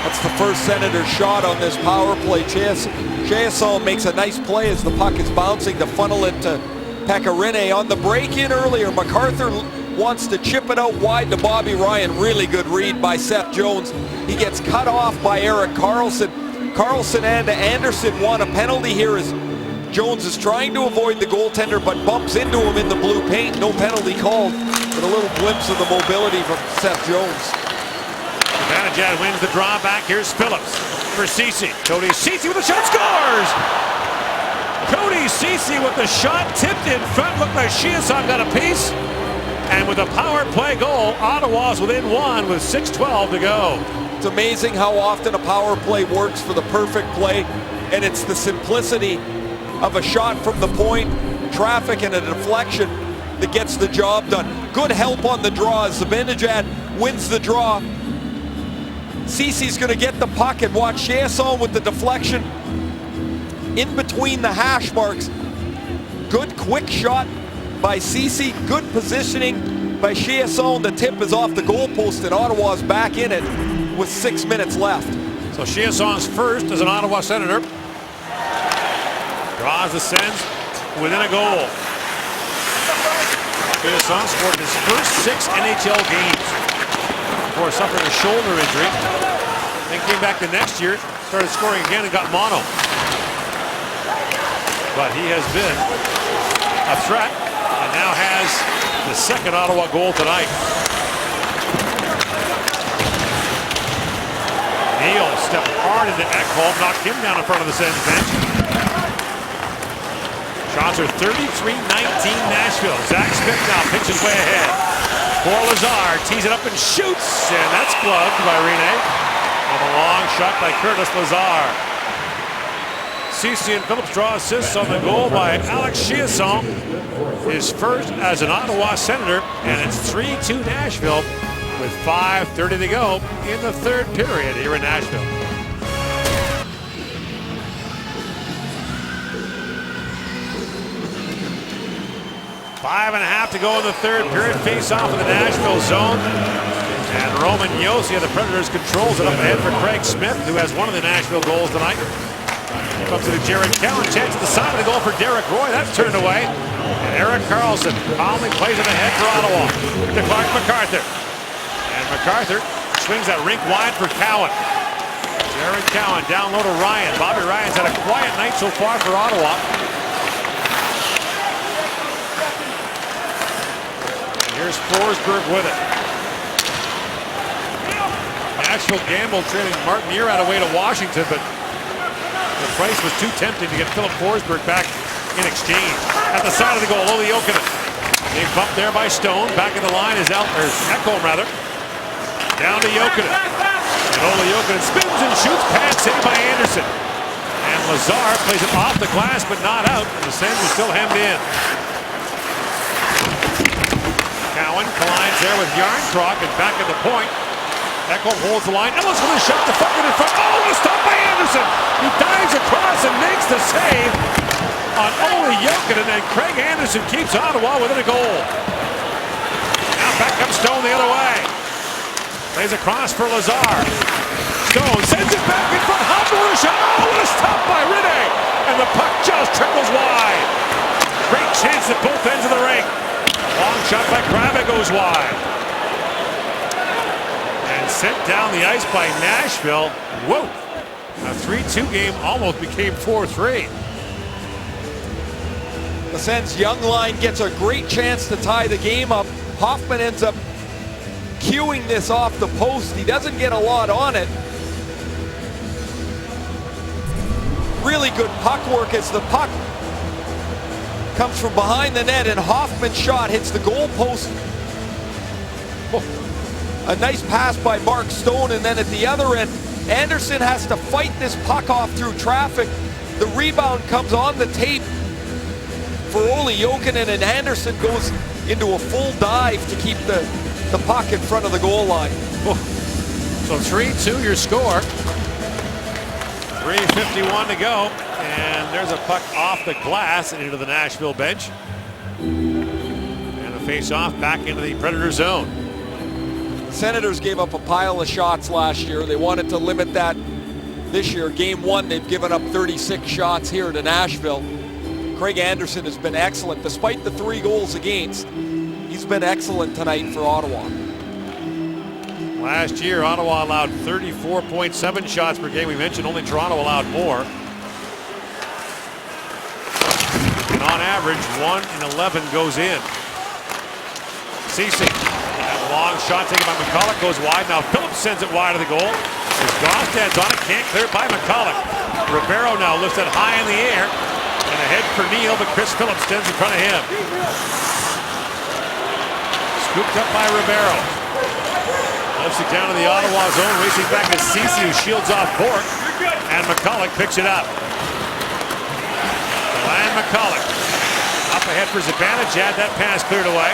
Speaker 2: That's the first Senator shot on this power play. Chiasson makes a nice play as the puck is bouncing to funnel it to Pekka Rinne. On the break-in earlier, MacArthur wants to chip it out wide to Bobby Ryan. Really good read by Seth Jones. He gets cut off by Erik Karlsson. Karlsson and Anderson want a penalty here as Jones is trying to avoid the goaltender but bumps into him in the blue paint. No penalty called, but a little glimpse of the mobility from Seth Jones.
Speaker 1: Zibanejad wins the draw back. Here's Phillips for Ceci. Cody Ceci with a shot, scores! Cody Ceci with the shot, tipped in front. Looked like Chiasson got a piece. And with a power play goal, Ottawa's within one with 6:12 to go.
Speaker 2: It's amazing how often a power play works for the perfect play, and it's the simplicity of a shot from the point, traffic, and a deflection that gets the job done. Good help on the draw as Zibanejad wins the draw. Ceci's going to get the puck and watch Chiasson with the deflection. in between the hash marks. Good quick shot by Ceci, good positioning by Chiasson. The tip is off the goalpost and Ottawa's back in it with 6 minutes left.
Speaker 1: So Chiasson's first as an Ottawa Senator. Draws the Sens within a goal. Chiasson scored his first 6 NHL games before suffering a shoulder injury. Then came back the next year, started scoring again and got mono. But he has been a threat and now has the second Ottawa goal tonight. Neal stepped hard into Ekholm, knocked him down in front of the Sens bench. Shots are 33-19 Nashville. Zach Smith now pitches way ahead. For Lazar, tees it up and shoots, and that's gloved by Rene. And a long shot by Curtis Lazar. Ceci and Phillips draw assists on the goal by Alex Chiasson. His first as an Ottawa Senator, and it's 3-2 Nashville with 5:30 to go in the third period here in Nashville. Five and a half to go in the third period. Face off in the Nashville zone. And Roman Josi of the Predators controls it up ahead for Craig Smith, who has one of the Nashville goals tonight. Comes to the Jared Cowan. Chance at the side of the goal for Derek Roy. That's turned away. And Erik Karlsson calmly plays it ahead for Ottawa. To Clark MacArthur. And MacArthur swings that rink wide for Cowan. Jared Cowan down low to Ryan. Bobby Ryan's had a quiet night so far for Ottawa. Here's Forsberg with it. Nashville gambled trading Martiniere out away to Washington, but the price was too tempting to get Philip Forsberg back in exchange. At the side of the goal, Olli Jokinen. Big bump there by Stone. Back of the line is Ekholm rather. Down to Jokinen. And Olli Jokinen spins and shoots past hit by Anderson. And Lazar plays it off the glass but not out. And the Sens are still hemmed in. Cowan collides there with Yarncroc and back at the point. Ekholm holds the line. Ellis with a shot to fuck it in front. Oh, what a stop by Anderson! He dives across and makes the save on Olli Jokinen, and Craig Anderson keeps Ottawa within a goal. Now back comes Stone the other way. Plays across for Lazar. Stone sends it back in front. Hoppe with a shot. Oh, what a stop by Rene! And the puck just trickles wide. Great chance at both ends of the rink. Long shot by Krabbe goes wide. And sent down the ice by Nashville. Whoa! A 3-2 game almost became 4-3.
Speaker 2: The Sens' young line gets a great chance to tie the game up. Hoffman ends up cueing this off the post. He doesn't get a lot on it. Really good puck work as the puck comes from behind the net, and Hoffman's shot hits the goal post. A nice pass by Mark Stone, and then at the other end, Anderson has to fight this puck off through traffic. The rebound comes on the tape for Olli Jokinen, and Anderson goes into a full dive to keep the puck in front of the goal line.
Speaker 1: So 3-2 your score. 3:51 to go, and there's a puck off the glass and into the Nashville bench. And the face-off back into the Predator zone.
Speaker 2: The Senators gave up a pile of shots last year. They wanted to limit that this year. Game one, they've given up 36 shots here to Nashville. Craig Anderson has been excellent. Despite the 3 goals against, he's been excellent tonight for Ottawa.
Speaker 1: Last year, Ottawa allowed 34.7 shots per game. We mentioned only Toronto allowed more. And on average, 1 in 11 goes in. Ceci. That long shot taken by McCulloch goes wide. Now Phillips sends it wide of the goal. As Gostad's on it, can't clear it by McCulloch. Ribeiro now lifts it high in the air. And ahead for Neal, but Chris Phillips stands in front of him. Scooped up by Ribeiro. Lifts it down to the Ottawa zone, racing back to Ceci, who shields off Bourque, and McCulloch picks it up. And McCulloch up ahead for Zibanejad. That pass cleared away.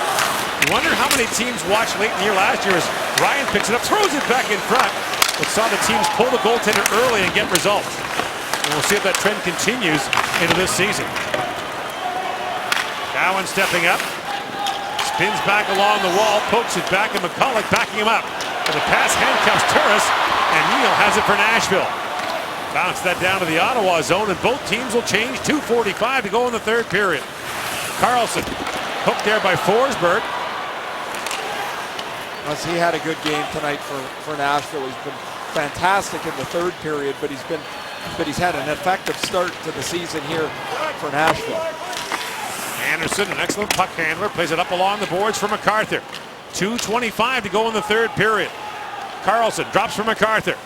Speaker 1: You wonder how many teams watched late in the year last year as Ryan picks it up, throws it back in front, but saw the teams pull the goaltender early and get results. And we'll see if that trend continues into this season. Cowan stepping up. Spins back along the wall, pokes it back, and McCulloch backing him up. And the pass handcuffs Turris, and Neal has it for Nashville. Bounce that down to the Ottawa zone, and both teams will change. 2:45 to go in the third period. Carlson hooked there by Forsberg.
Speaker 2: He had a good game tonight for Nashville. He's been fantastic in the third period, but he's had an effective start to the season here for Nashville.
Speaker 1: Anderson, an excellent puck handler, plays it up along the boards for MacArthur. 2:25 to go in the third period. Carlson drops for MacArthur.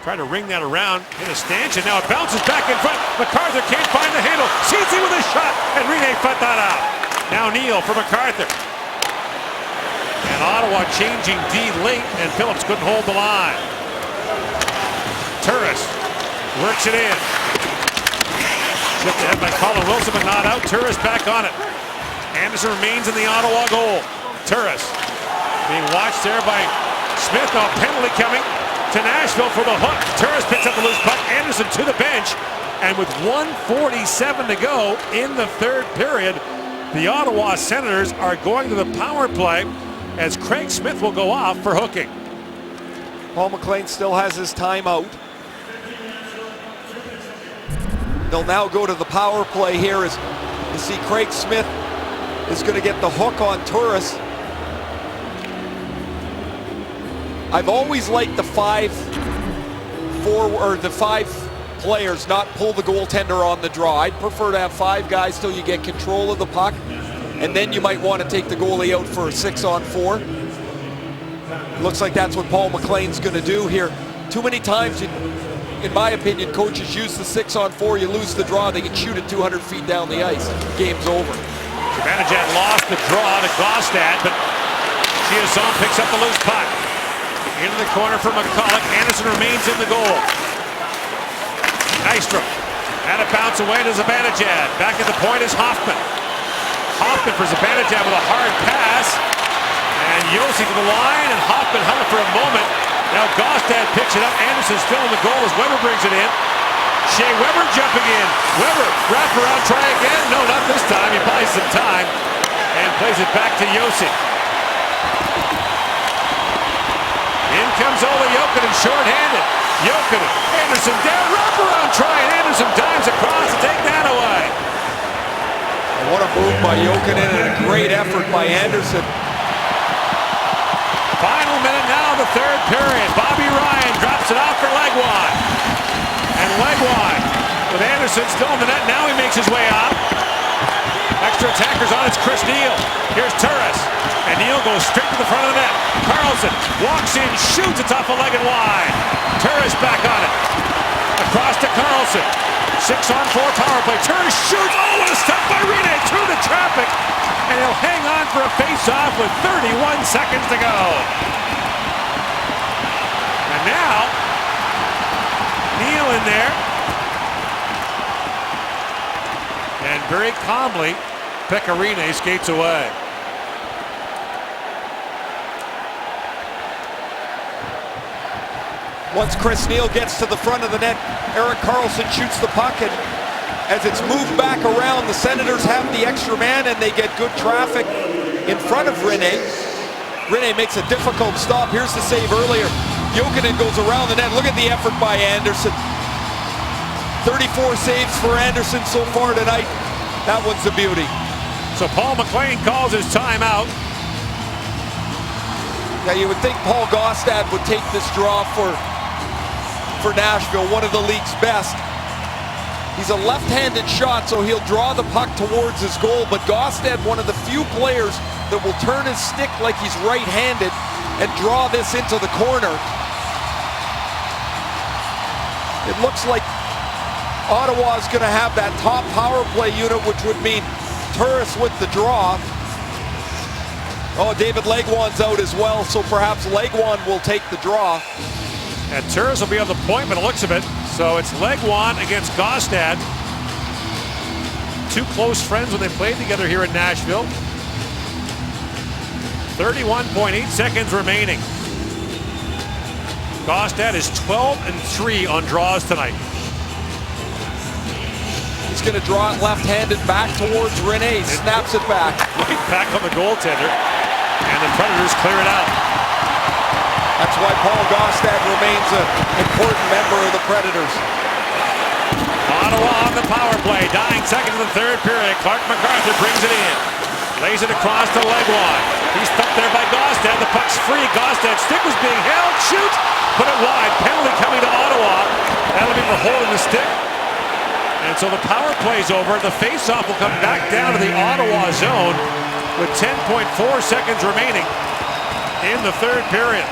Speaker 1: Trying to ring that around, hit a stanchion. Now it bounces back in front. MacArthur can't find the handle. Ceci with a shot, and Rene fought that out. Now Neal for MacArthur. And Ottawa changing D late, and Phillips couldn't hold the line. Turris works it in. Tipped ahead by Colin Wilson, but not out. Turris back on it. Anderson remains in the Ottawa goal. Turris being watched there by Smith. Now penalty coming to Nashville for the hook. Turris picks up the loose puck. Anderson to the bench. And with 1:47 to go in the third period, the Ottawa Senators are going to the power play as Craig Smith will go off for hooking.
Speaker 2: Paul McLean still has his timeout. They'll now go to the power play here as you see Craig Smith is going to get the hook on Turris. I've always liked the five players not pull the goaltender on the draw. I'd prefer to have 5 guys till you get control of the puck, and then you might want to take the goalie out for a 6-on-4. Looks like that's what Paul McLean's going to do here. Too many times, in my opinion, coaches use the 6-on-4. You lose the draw, they can shoot it 200 feet down the ice. Game's over.
Speaker 1: Zibanejad lost the draw to Gaustad, but Chiasson picks up the loose puck. Into the corner for McCulloch. Anderson remains in the goal. Nystrom had a bounce away to Zibanejad. Back at the point is Hoffman. Hoffman for Zibanejad with a hard pass. And Josi to the line, and Hoffman held it for a moment. Now Gaustad picks it up. Anderson still in the goal as Weber brings it in. Shea Weber jumping in. Weber, wrap around, try again. No, not this time. He buys some time and plays it back to Josi. In comes Ola Jokinen, short-handed. Jokinen, Anderson down, wrap around, try, and Anderson dives across to take that away.
Speaker 2: What a move by Jokinen and a great effort by Anderson.
Speaker 1: Final minute now of the third period. Bobby Ryan drops it off for Legwand. And Legwand, with Anderson still in the net, now he makes his way out. Extra attackers on, it's Chris Neal. Here's Turris. And Neal goes straight to the front of the net. Carlson walks in, shoots, it's off a leg and wide. Turris back on it. Across to Carlson. 6-on-4 power play. Turris shoots. Oh, what a stop by Rene through the traffic. And he'll hang on for a face-off with 31 seconds to go. And now, Neal in there. And very calmly, Pekka Rinne skates away.
Speaker 2: Once Chris Neal gets to the front of the net, Erik Karlsson shoots the puck, and as it's moved back around, the Senators have the extra man and they get good traffic in front of Rinne. Rinne makes a difficult stop. Here's the save earlier. Jokinen goes around the net. Look at the effort by Anderson. 34 saves for Anderson so far tonight. That one's a beauty.
Speaker 1: So Paul McLean calls his timeout.
Speaker 2: Now you would think Paul Gaustad would take this draw for Nashville, one of the league's best. He's a left-handed shot, so he'll draw the puck towards his goal, but Gaustad, one of the few players that will turn his stick like he's right-handed and draw this into the corner. It looks like Ottawa's going to have that top power play unit, which would mean Turris with the draw. Oh, David Legwand's out as well, so perhaps Legwand will take the draw.
Speaker 1: And Turris will be on the point by the looks of it. So it's Legwand against Gaustad. 2 close friends when they played together here in Nashville. 31.8 seconds remaining. Gaustad is 12-3 on draws tonight.
Speaker 2: He's going to draw it left-handed back towards Rene. Snaps it back.
Speaker 1: Right back on the goaltender. And the Predators clear it out.
Speaker 2: That's why Paul Gaustad remains an important member of the Predators.
Speaker 1: Ottawa on the power play. Dying seconds in the third period. Clark MacArthur brings it in. Lays it across to Legwand. He's stuck there by Gaustad. The puck's free. Gaustad's stick was being held. Shoot! Put it wide. Penalty coming to Ottawa. That'll be for holding the stick. And so the power play's over. The face-off will come back down to the Ottawa zone with 10.4 seconds remaining in the third period.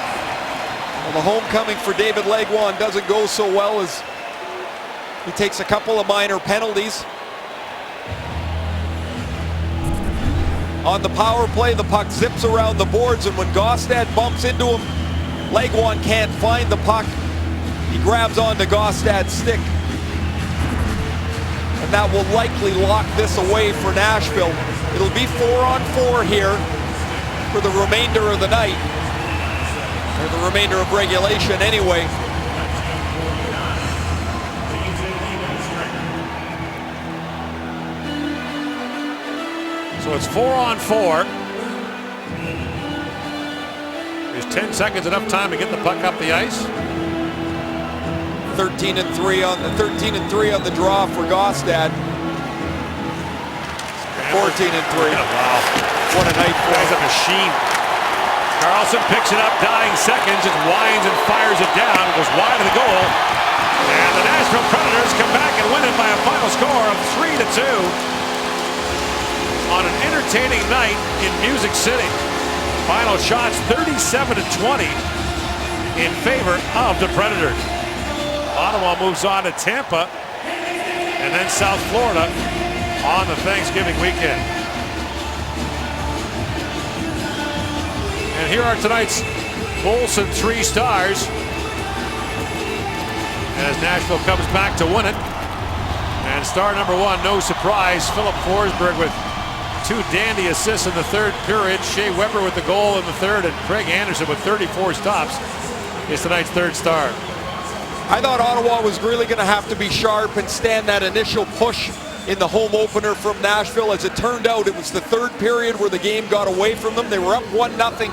Speaker 2: Well, the homecoming for David Legwand doesn't go so well as he takes a couple of minor penalties. On the power play, the puck zips around the boards, and when Gaustad bumps into him, Legwand can't find the puck. He grabs onto Gaustad's stick. And that will likely lock this away for Nashville. It'll be 4-on-4 here for the remainder of the night. Or the remainder of regulation anyway.
Speaker 1: So it's 4-on-4. Is 10 seconds enough time to get the puck up the ice?
Speaker 2: 13 and 3 on the draw for Gaustad. 14 and 3.
Speaker 1: Wow.
Speaker 2: What a night for
Speaker 1: He's a machine. Carlson picks it up, dying seconds, and winds and fires it down. It goes wide of the goal. And the Nashville Predators come back and win it by a final score of 3-2 on an entertaining night in Music City. Final shots 37-20 in favor of the Predators. Ottawa moves on to Tampa and then South Florida on the Thanksgiving weekend. And here are tonight's Molson 3 stars as Nashville comes back to win it. And star number 1, no surprise, Philip Forsberg with 2 dandy assists in the third period. Shea Weber with the goal in the third, and Craig Anderson with 34 stops is tonight's third star.
Speaker 2: I thought Ottawa was really going to have to be sharp and stand that initial push in the home opener from Nashville. As it turned out, it was the third period where the game got away from them. They were up 1-0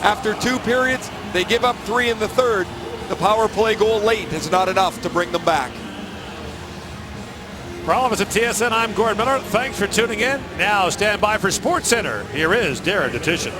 Speaker 2: after 2 periods. They give up 3 in the third. The power play goal late is not enough to bring them back.
Speaker 1: For all of us at TSN, I'm Gord Miller. Thanks for tuning in. Now stand by for SportsCenter. Here is Darren Detition.